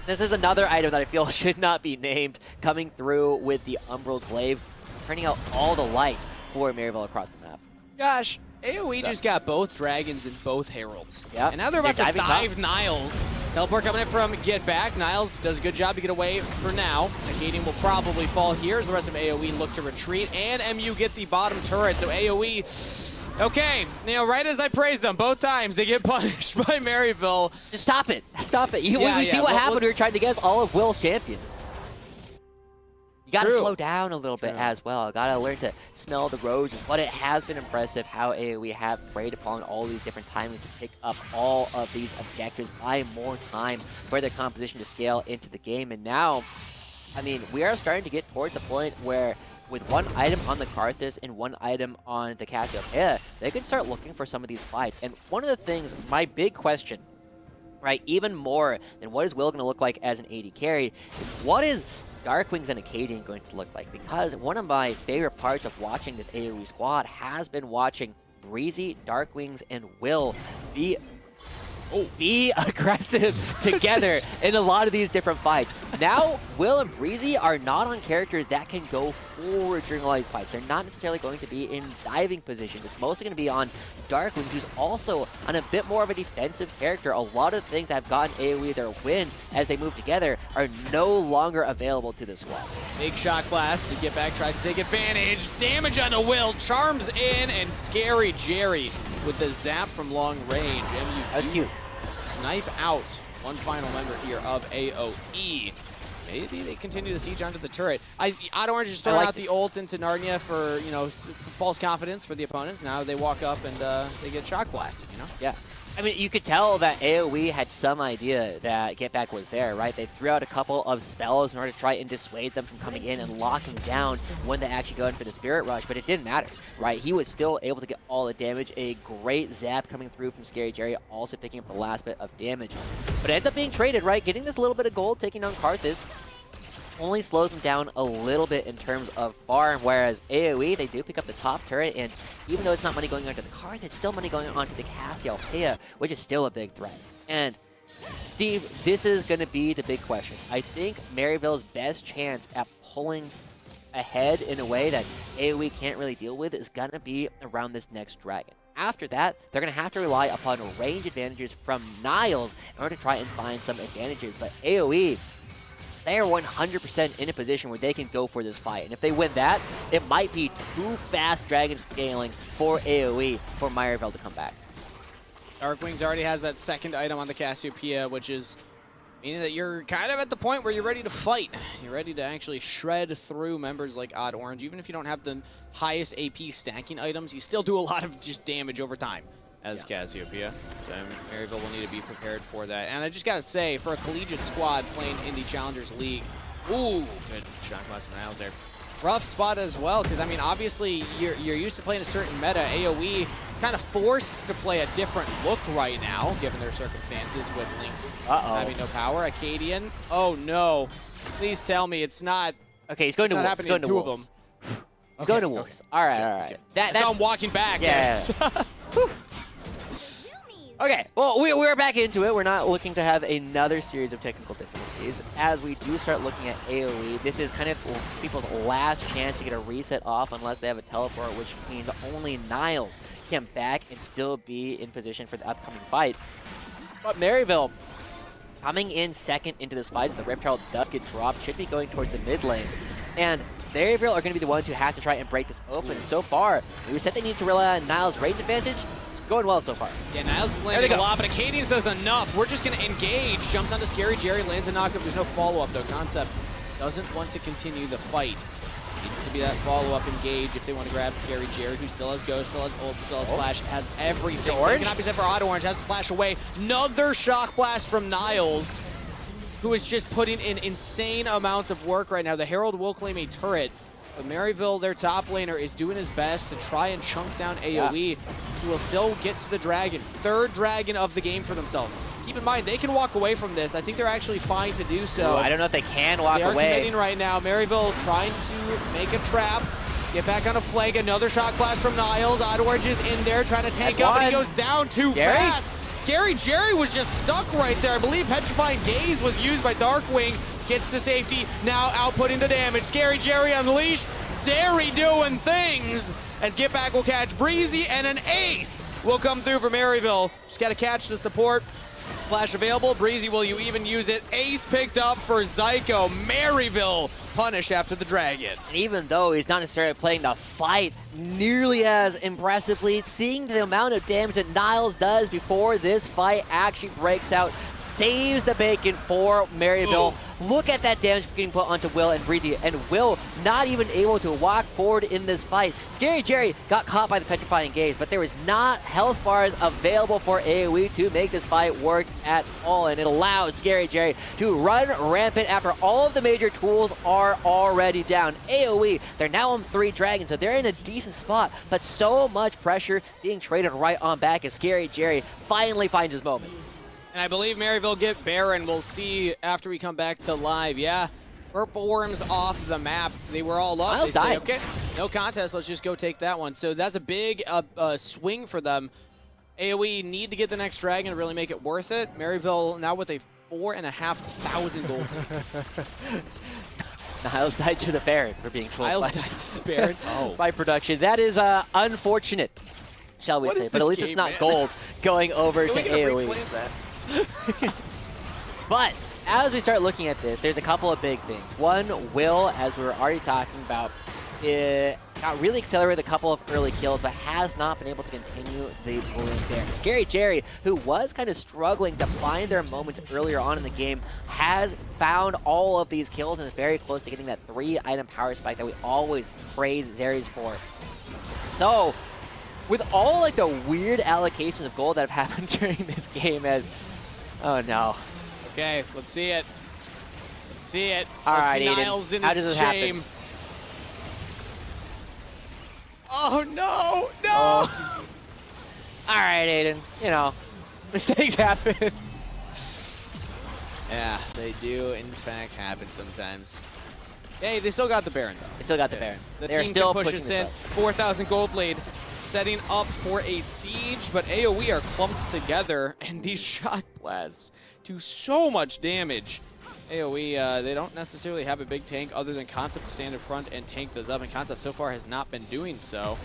This is another item that I feel should not be named, coming through with the Umbral Glaive, turning out all the lights for Maryville across the map. Gosh, AOE just got both dragons and both heralds. Yep. And now they're about to dive Niles. Teleport coming in from Get Back. Niles does a good job to get away for now. Acadian will probably fall here as the rest of AOE look to retreat. And MU get the bottom turret. So AOE, okay, you know, right as I praised them, both times they get punished by Maryville. Just stop it. Stop it. We see what happened when we were trying to guess all of Will's champions. You gotta slow down a little bit as well. Gotta learn to smell the roses. But it has been impressive how AOE have preyed upon all these different timings to pick up all of these objectives, buy more time for their composition to scale into the game. And now, I mean, we are starting to get towards the point where with one item on the Karthus and one item on the Cassiopeia, they can start looking for some of these fights. And one of the things, my big question, right, even more than what is Will going to look like as an AD carry, is what is Darkwings and Acadian going to look like? Because one of my favorite parts of watching this AoE squad has been watching Breezy, Darkwings, and Will be aggressive together in a lot of these different fights. Now, Will and Breezy are not on characters that can go forward during all these fights. They're not necessarily going to be in diving positions. It's mostly going to be on Darkwings, who's also on a bit more of a defensive character. A lot of the things that have gotten AoE their wins as they move together are no longer available to this squad. Big shock blast to Get Back, tries to take advantage. Damage on the Will, charms in, and Scary Jerry with the zap from long range. MU That was cute. Snipe out one final member here of AOE. Maybe they continue to siege onto the turret. Auto Orange just throw out the ult into Narnia for, you know, false confidence for the opponents. Now they walk up and they get shock blasted, you know? Yeah. I mean, you could tell that AoE had some idea that Get Back was there, right? They threw out a couple of spells in order to try and dissuade them from coming in and lock him down when they actually go in for the Spirit Rush, but it didn't matter, right? He was still able to get all the damage. A great zap coming through from Scary Jerry, also picking up the last bit of damage. But it ends up being traded, right? Getting this little bit of gold, taking on Karthus, only slows them down a little bit in terms of farm, whereas AoE, they do pick up the top turret, and even though it's not money going onto the card, it's still money going onto the Cassiopeia, which is still a big threat. And Steve, this is going to be the big question. I think Maryville's best chance at pulling ahead in a way that AoE can't really deal with is going to be around this next dragon. After that, they're going to have to rely upon range advantages from Niles in order to try and find some advantages, but AoE, they are 100% in a position where they can go for this fight. And if they win that, it might be too fast dragon scaling for AoE for Maryville to come back. Darkwings already has that second item on the Cassiopeia, which is Meaning that you're kind of at the point where you're ready to fight. You're ready to actually shred through members like Odd Orange. Even if you don't have the highest AP stacking items, you still do a lot of just damage over time as Cassiopeia. So Maryville will need to be prepared for that. And I just got to say, for a collegiate squad playing in the Challengers League, ooh, good shot class from Niles there. Rough spot as well, because I mean, obviously you're used to playing a certain meta. AOE kind of forced to play a different look right now, given their circumstances with Lynx having no power. Acadian, oh no! Please tell me it's not. Okay, he's going to Wolves. He's going to two Wolves. of them. He's going to Wolves. All right, all right. That's how I'm walking back. Yeah. Okay, well, we're back into it. We're not looking to have another series of technical difficulties. As we do start looking at AOE, this is kind of people's last chance to get a reset off unless they have a teleport, which means only Niles can back and still be in position for the upcoming fight. But Maryville, coming in second into this fight as the Rip Herald does get dropped, should be going towards the mid lane. And Maryville are going to be the ones who have to try and break this open. So far, we said they need to rely on Niles' range advantage. Going well so far. Yeah, Niles is landing a lot, but Acadian says enough. We're just going to engage. Jumps onto Scary Jerry, lands a knockup. There's no follow-up, though. Concept doesn't want to continue the fight. Needs to be that follow-up engage if they want to grab Scary Jerry, who still has Ghost, still has ult, still has Flash, has everything. Orange? Cannot be set for Odd Orange, has to flash away. Another Shock Blast from Niles, who is just putting in insane amounts of work right now. The Herald will claim a turret. But Maryville, their top laner, is doing his best to try and chunk down AOE, who will still get to the dragon. Third dragon of the game for themselves. Keep in mind, they can walk away from this. I think they're actually fine to do so. Ooh, I don't know if they can walk away. They're committing right now. Maryville trying to make a trap. Get back on a flank. Another shock blast from Niles. Odd Orange is in there trying to tank up, and he goes down too fast. Scary Jerry was just stuck right there. I believe Petrifying Gaze was used by Dark Wings. Gets to safety, now outputting the damage. Scary Jerry unleashed. Zeri doing things as Get Back will catch Breezy, and an ace will come through for Maryville. Just got to catch the support. Flash available. Breezy, will you even use it? Ace picked up for Zyko. Maryville punish after the dragon. And even though he's not necessarily playing the fight nearly as impressively, seeing the amount of damage that Niles does before this fight actually breaks out, saves the bacon for Maryville. Ooh. Look at that damage getting put onto Will and Breezy, and Will not even able to walk forward in this fight. Scary Jerry got caught by the Petrifying Gaze, but there was not health bars available for AOE to make this fight work at all, and it allows Scary Jerry to run rampant after all of the major tools are already down. AOE, they're now on 3 dragons, so they're in a decent spot, but so much pressure being traded right on back as Scary Jerry finally finds his moment. And I believe Maryville get Baron. We'll see after we come back to live. Yeah, Purple Worms off the map. They were all up. They say, okay, no contest. Let's just go take that one. So that's a big swing for them. AOE need to get the next dragon to really make it worth it. Maryville now with a 4,500 gold. Niles died to the Baron for being told. Niles died to the Baron. By production. That is unfortunate, shall we say. But at least it's not gold going over to AOE. But as we start looking at this, there's a couple of big things. One, Will, as we were already talking about, got really accelerated a couple of early kills, but has not been able to continue the bullying there. Scary Jerry, who was kind of struggling to find their moments earlier on in the game, has found all of these kills and is very close to getting that 3-item power spike that we always praise Zeris for. So, with all like the weird allocations of gold that have happened during this game, oh no. Okay, let's see it. Let's see it. All right, Niles in how does this happen? Oh no, no! Oh. All right, Aiden. You know, mistakes happen. Yeah, they do in fact happen sometimes. Hey, they still got the Baron though. They still got the Baron. They're team still can push us in. 4,000 gold lead, setting up for a siege, but AOE are clumped together, and these shock blasts do so much damage. AOE, they don't necessarily have a big tank other than Concept to stand in front and tank those up, and Concept so far has not been doing so.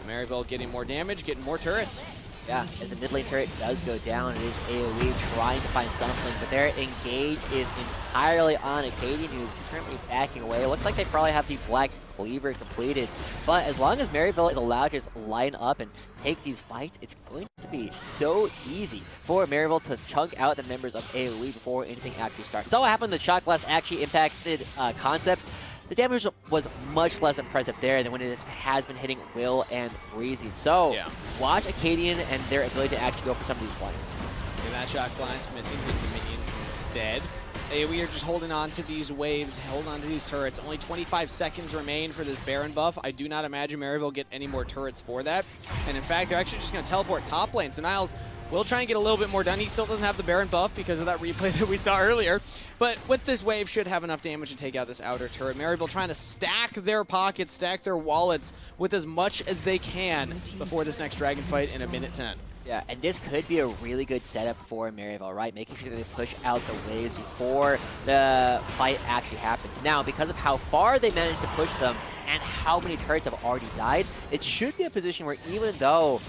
Maryville getting more damage, getting more turrets. Yeah, as the mid lane turret does go down, it is AOE trying to find something, but their engage is entirely on Acadian, who is currently backing away. It looks like they probably have the Black Cleaver completed, but as long as Maryville is allowed to just line up and take these fights, it's going to be so easy for Maryville to chunk out the members of AOE before anything actually starts. So what happened, the Shock Blast actually impacted Concept. The damage was much less impressive there than when it has been hitting Will and Breezy. So, watch Acadian and their ability to actually go for some of these points. And that Shock Blast missing with the minions instead. AOE are just holding on to these waves, holding on to these turrets. Only 25 seconds remain for this Baron buff. I do not imagine Maryville get any more turrets for that. And in fact, they're actually just going to teleport top lane. So Niles will try and get a little bit more done. He still doesn't have the Baron buff because of that replay that we saw earlier. But with this wave, should have enough damage to take out this outer turret. Maryville trying to stack their pockets, stack their wallets with as much as they can before this next dragon fight in a minute 10. Yeah, and this could be a really good setup for Maryville, right? Making sure that they push out the waves before the fight actually happens. Now, because of how far they managed to push them and how many turrets have already died, it should be a position where even though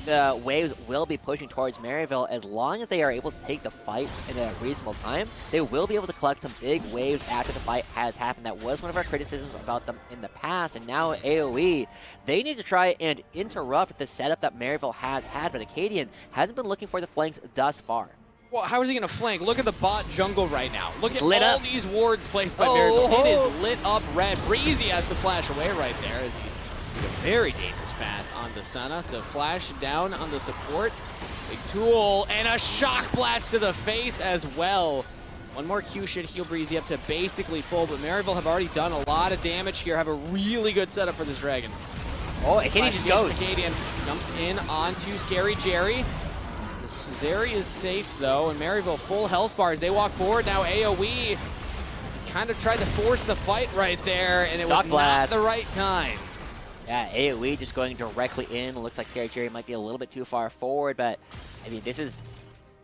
the waves will be pushing towards Maryville, as long as they are able to take the fight in a reasonable time, they will be able to collect some big waves after the fight has happened. That was one of our criticisms about them in the past, and now AOE, they need to try and interrupt the setup that Maryville has had, but Acadian hasn't been looking for the flanks thus far. Well, how is he going to flank? Look at the bot jungle right now. Look at lit all up. these wards placed by Maryville. It is lit up red. Breezy has to flash away right there as he took a very dangerous path on the Senna. So flash down on the support. Big tool and a shock blast to the face as well. One more Q should heal Breezy up to basically full, but Maryville have already done a lot of damage here. Have a really good setup for this dragon. Oh, Acadian just goes. Acadian jumps in onto Scary Jerry. Zeri is safe though, and Maryville full health bars. They walk forward now. AOE kind of tried to force the fight right there, and it was not the right time. Yeah, AOE just going directly in. Looks like Scary Jerry might be a little bit too far forward, but I mean, this is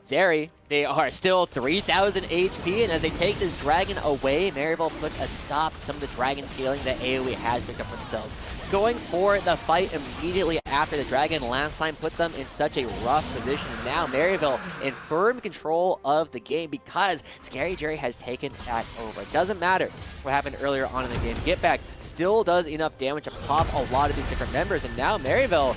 Zeri. They are still 3,000 HP, and as they take this dragon away, Maryville puts a stop to some of the dragon scaling that AOE has picked up for themselves. Going for the fight immediately after the dragon last time put them in such a rough position. Now Maryville in firm control of the game because Scary Jerry has taken that over. It doesn't matter what happened earlier on in the game. Get Back still does enough damage to pop a lot of these different members, and now Maryville,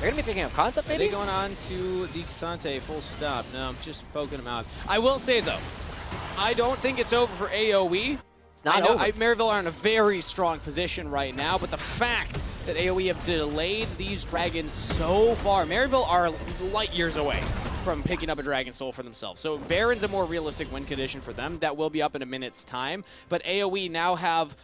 they're going to be picking up Concept, maybe? Are they going on to the Casante full stop? No, I'm just poking them out. I will say, though, I don't think it's over for AOE. It's not over. Maryville are in a very strong position right now, but the fact that AOE have delayed these dragons so far, Maryville are light years away from picking up a Dragon Soul for themselves. So Baron's a more realistic win condition for them. That will be up in a minute's time, but AOE now have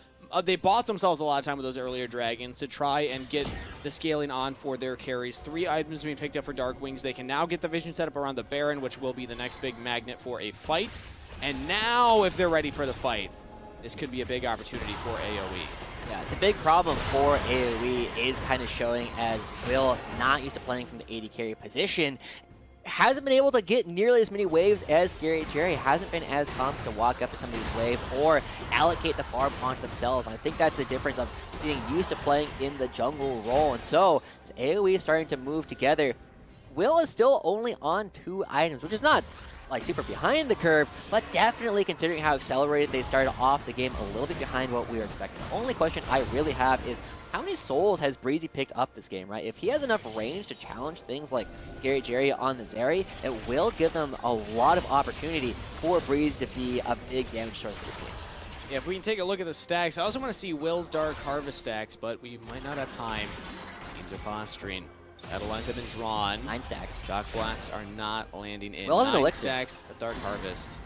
they bought themselves a lot of time with those earlier dragons to try and get the scaling on for their carries. 3 items being picked up for Dark Wings. They can now get the vision set up around the Baron, which will be the next big magnet for a fight. And now, if they're ready for the fight, this could be a big opportunity for AOE. Yeah, the big problem for AOE is kind of showing as Will, not used to playing from the AD carry position, hasn't been able to get nearly as many waves as Scary Jerry, hasn't been as confident to walk up to some of these waves or allocate the farm onto themselves. And I think that's the difference of being used to playing in the jungle role. And so, as AOE is starting to move together, Will is still only on 2 items, which is not like super behind the curve, but definitely considering how accelerated they started off the game, a little bit behind what we were expecting. The only question I really have is, how many souls has Breezy picked up this game, right? If he has enough range to challenge things like Scary Jerry on the Zeri, it will give them a lot of opportunity for Breezy to be a big damage source for the team. Yeah, if we can take a look at the stacks, I also want to see Will's Dark Harvest stacks, but we might not have time. Teams are posturing. Battle lines have been drawn. 9 stacks. Shock Blasts are not landing in. Will has an 9 elixir. stacks, the Dark Harvest.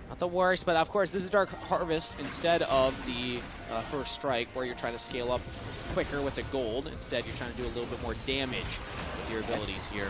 Not the worst, but of course this is Dark Harvest instead of the First Strike, where you're trying to scale up quicker with the gold. Instead, you're trying to do a little bit more damage with your abilities here.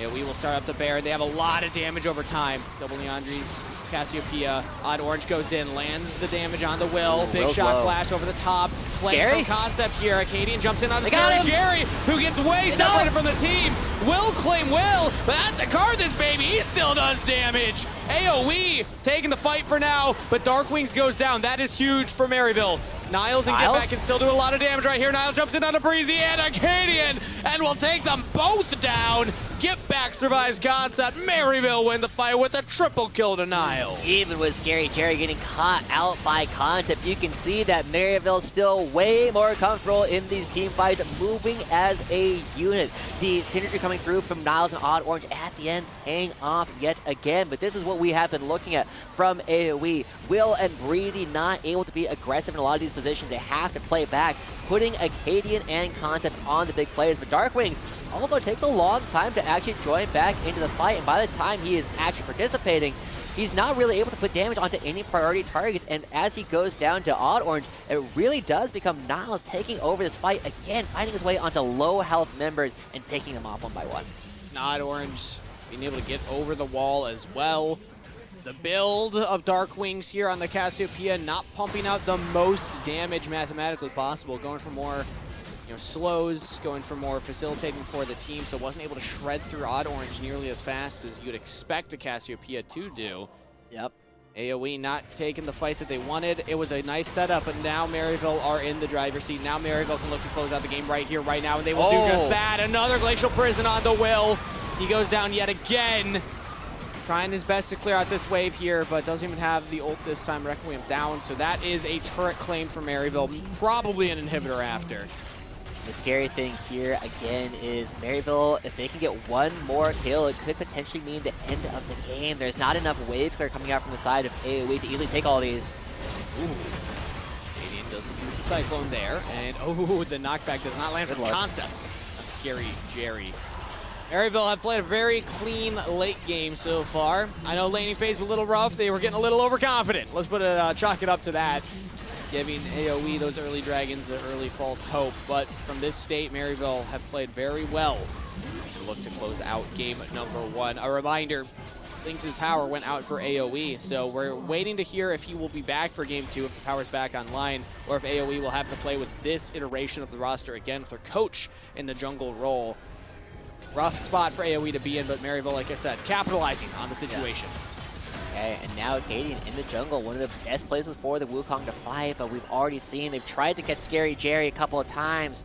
Yeah, we will start up the Baron. They have a lot of damage over time. Double Leandries, Cassiopeia. Odd Orange goes in, lands the damage on the Will. Ooh, Big shot blast over the top. Flank from Concept here. Acadian jumps in on Scary Jerry, who gets way separated from the team. Will claim Will, but that's a Karthus, baby. He still does damage. AOE taking the fight for now, but Dark Wings goes down. That is huge for Maryville. Niles and Niles? Get Back can still do a lot of damage right here. Niles jumps in on a Breezy and a Acadian, and will take them both down. Get Back survives Concept. Maryville win the fight with a triple kill to Niles. Even with Scary Jerry getting caught out by Concept, you can see that Maryville's still way more comfortable in these team fights, moving as a unit. The synergy coming through from Niles and Odd Orange at the end paying off yet again. But this is what we have been looking at from AOE. Will and Breezy not able to be aggressive in a lot of these positions. They have to play back, putting Acadian and Concept on the big players. But Darkwings also takes a long time to actually join back into the fight, and by the time he is actually participating, he's not really able to put damage onto any priority targets, and as he goes down to Odd Orange, it really does become Niles taking over this fight again, finding his way onto low health members and picking them off one by one. Odd Orange being able to get over the wall as well. The build of Darkwings here on the Cassiopeia not pumping out the most damage mathematically possible, going for more slows, going for more facilitating for the team, so wasn't able to shred through Odd Orange nearly as fast as you'd expect a Cassiopeia to do. Yep. AOE not taking the fight that they wanted. It was a nice setup, but now Maryville are in the driver's seat. Now Maryville can look to close out the game right here, right now, and they will do just that. Another Glacial Prison on the Will. He goes down yet again. Trying his best to clear out this wave here, but doesn't even have the ult this time. Requiem down, so that is a turret claim for Maryville. Probably an inhibitor after. The scary thing here, again, is Maryville, if they can get one more kill, it could potentially mean the end of the game. There's not enough wave clear coming out from the side of AOE to easily take all these. Ooh. Canadian doesn't use the Cyclone there, and the knockback does not land from Concept. That's Scary Jerry. Maryville have played a very clean late game so far. I know laning phase was a little rough. They were getting a little overconfident. Let's chalk it up to that. Giving AOE those early dragons the early false hope. But from this state, Maryville have played very well and look to close out game number 1. A reminder, Lynx's power went out for AOE, so we're waiting to hear if he will be back for game 2, if the power's back online, or if AOE will have to play with this iteration of the roster again with their coach in the jungle role. Rough spot for AOE to be in, but Maryville, like I said, capitalizing on the situation. Yeah. Okay, and now Acadian in the jungle, one of the best places for the Wukong to fight, but we've already seen they've tried to catch Scary Jerry a couple of times.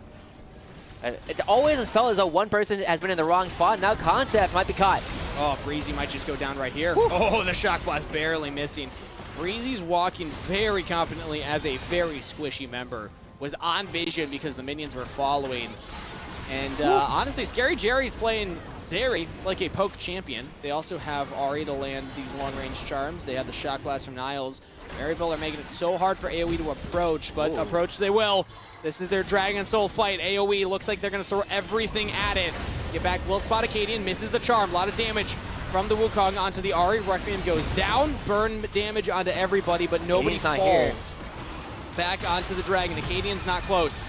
It always has felt as though one person has been in the wrong spot. Now Concept might be caught. Oh, Breezy might just go down right here. Woo. Oh, the shock blast barely missing. Breezy's walking very confidently as a very squishy member. Was on vision because the minions were following. And honestly, Scary Jerry's playing Zeri like a poke champion. They also have Ari to land these long-range charms. They have the shock blast from Niles. Maryville are making it so hard for AOE to approach, but approach they will. This is their Dragon Soul fight. AOE looks like they're going to throw everything at it. Get back, will spot Acadian, misses the charm. A lot of damage from the Wukong onto the Ari. Requiem goes down, burn damage onto everybody, but nobody falls. Back onto the Dragon. Acadian's not close.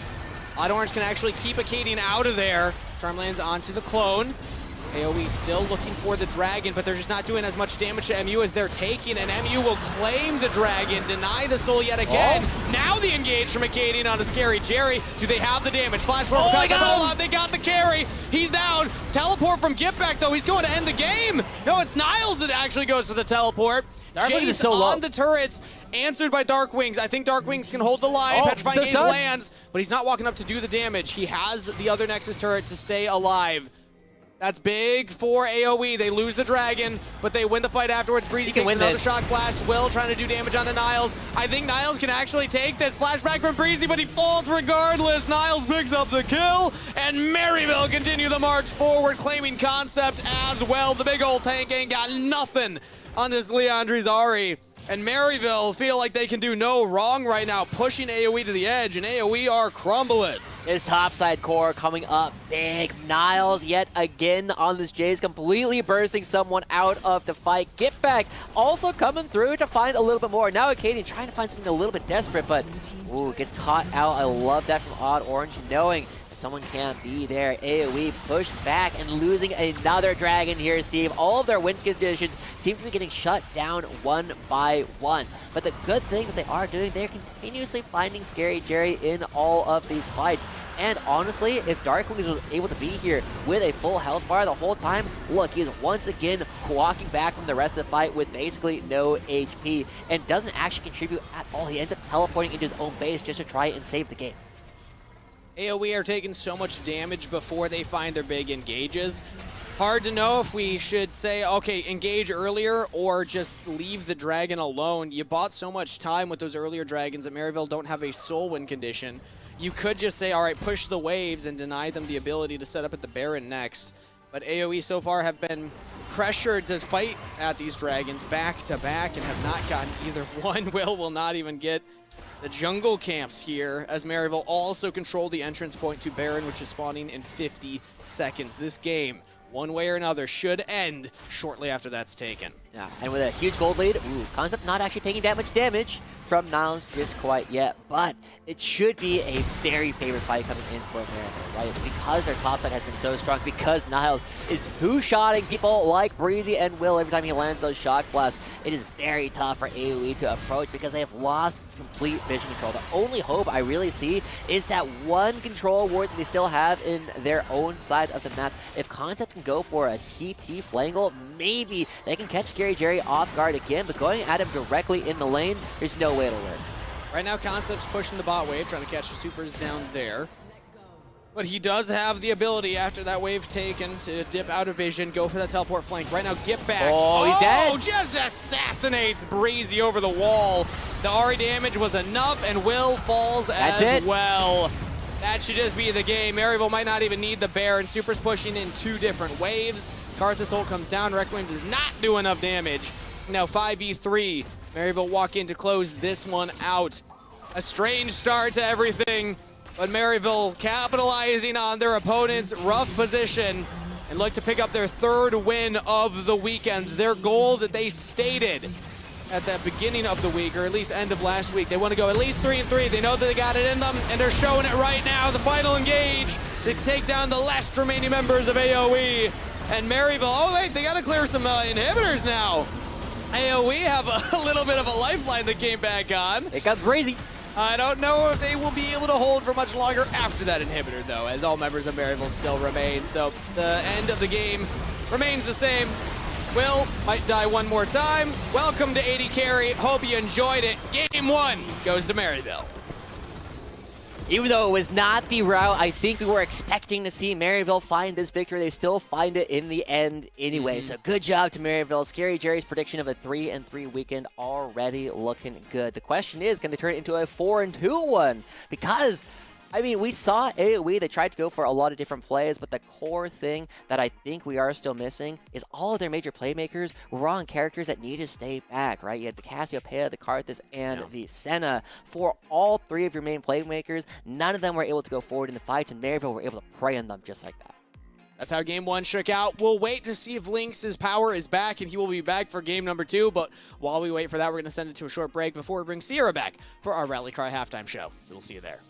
Odd Orange can actually keep Acadian out of there. Charm lands onto the clone. AOE still looking for the Dragon, but they're just not doing as much damage to MU as they're taking, and MU will claim the Dragon, deny the soul yet again. Now the engage from Acadian onto Scary Jerry. Do they have the damage? Flash forward, they got the carry. He's down. Teleport from Get Back, though. He's going to end the game. No, it's Niles that actually goes to the teleport. Darkwings is Chase so on low. the turrets, answered by Darkwings. I think Darkwings can hold the line. Petrifying Gaze lands, but he's not walking up to do the damage. He has the other Nexus turret to stay alive. That's big for AOE. They lose the Dragon, but they win the fight afterwards. Breezy takes another shock blast. Will trying to do damage on the Niles. I think Niles can actually take this. Flashback from Breezy, but he falls regardless. Niles picks up the kill, and Maryville continue the march forward, claiming Concept as well. The big old tank ain't got nothing on this Leandri's Ari. And Maryville feel like they can do no wrong right now, pushing AOE to the edge, and AOE are crumbling. His topside core coming up big. Niles yet again on this Jace, completely bursting someone out of the fight. Get Back also coming through to find a little bit more. Now Acadian trying to find something a little bit desperate, but gets caught out. I love that from Odd Orange, knowing that someone can't be there. AOE pushed back and losing another Dragon here, Steve. All of their win conditions seem to be getting shut down one by one. But the good thing that they are doing, they're continuously finding Scary Jerry in all of these fights. And honestly, if Darkwings was able to be here with a full health bar the whole time, look, he's once again walking back from the rest of the fight with basically no HP and doesn't actually contribute at all. He ends up teleporting into his own base just to try and save the game. AOE are taking so much damage before they find their big engages. Hard to know if we should say, okay, engage earlier or just leave the dragon alone. You bought so much time with those earlier dragons that Maryville don't have a soul win condition. You could just say, all right, push the waves and deny them the ability to set up at the Baron next. But AOE so far have been pressured to fight at these dragons back to back and have not gotten either one. Will not even get the jungle camps here, as Maryville also control the entrance point to Baron, which is spawning in 50 seconds. This game, one way or another, should end shortly after that's taken. Yeah, and with a huge gold lead, Concept not actually taking that much damage from Niles just quite yet, but it should be a very favorite fight coming in for Maryville, right? Because their top side has been so strong, because Niles is two-shotting people like Breezy and Will every time he lands those shock blasts. It is very tough for AOE to approach because they have lost complete vision control. The only hope I really see is that one control ward that they still have in their own side of the map. If Concept can go for a TP flangle, maybe they can catch Scary Jerry off guard again, but going at him directly in the lane, there's no way to win. Right now, Concept's pushing the bot wave, trying to catch the supers down there. But he does have the ability, after that wave taken, to dip out of vision, go for that teleport flank. Right now, get back. Oh, he's dead. Just assassinates Breezy over the wall. The Ahri damage was enough, and Will falls as well. That should just be the game. Maryville might not even need the Baron. Super's pushing in 2 different waves. Karthus ult comes down. Requiem does not do enough damage. Now 5v3. Maryville walk in to close this one out. A strange start to everything, but Maryville capitalizing on their opponent's rough position and look to pick up their 3rd win of the weekend. Their goal that they stated at the beginning of the week, or at least end of last week, they want to go at least 3-3. They know that they got it in them, and they're showing it right now. The final engage to take down the last remaining members of AOE. And Maryville, oh wait, they got to clear some inhibitors now. AOE have a little bit of a lifeline that came back on. It got crazy. I don't know if they will be able to hold for much longer after that inhibitor, though, as all members of Maryville still remain. So the end of the game remains the same. Will might die one more time. Welcome to 80 Carry. Hope you enjoyed it. Game 1 goes to Maryville. Even though it was not the route I think we were expecting to see Maryville find this victory, they still find it in the end anyway. So good job to Maryville. Scary Jerry's prediction of a 3-3 weekend already looking good. The question is, can they turn it into a 4-2 one? Because, I mean, we saw AOE, they tried to go for a lot of different plays, but the core thing that I think we are still missing is all of their major playmakers were on characters that need to stay back, right? You had the Cassiopeia, the Karthus, and the Senna. For all 3 of your main playmakers, none of them were able to go forward in the fights, and Maryville were able to prey on them just like that. That's how game 1 shook out. We'll wait to see if Lynx's power is back, and he will be back for game number 2. But while we wait for that, we're going to send it to a short break before we bring Sierra back for our Rally Cry halftime show. So we'll see you there.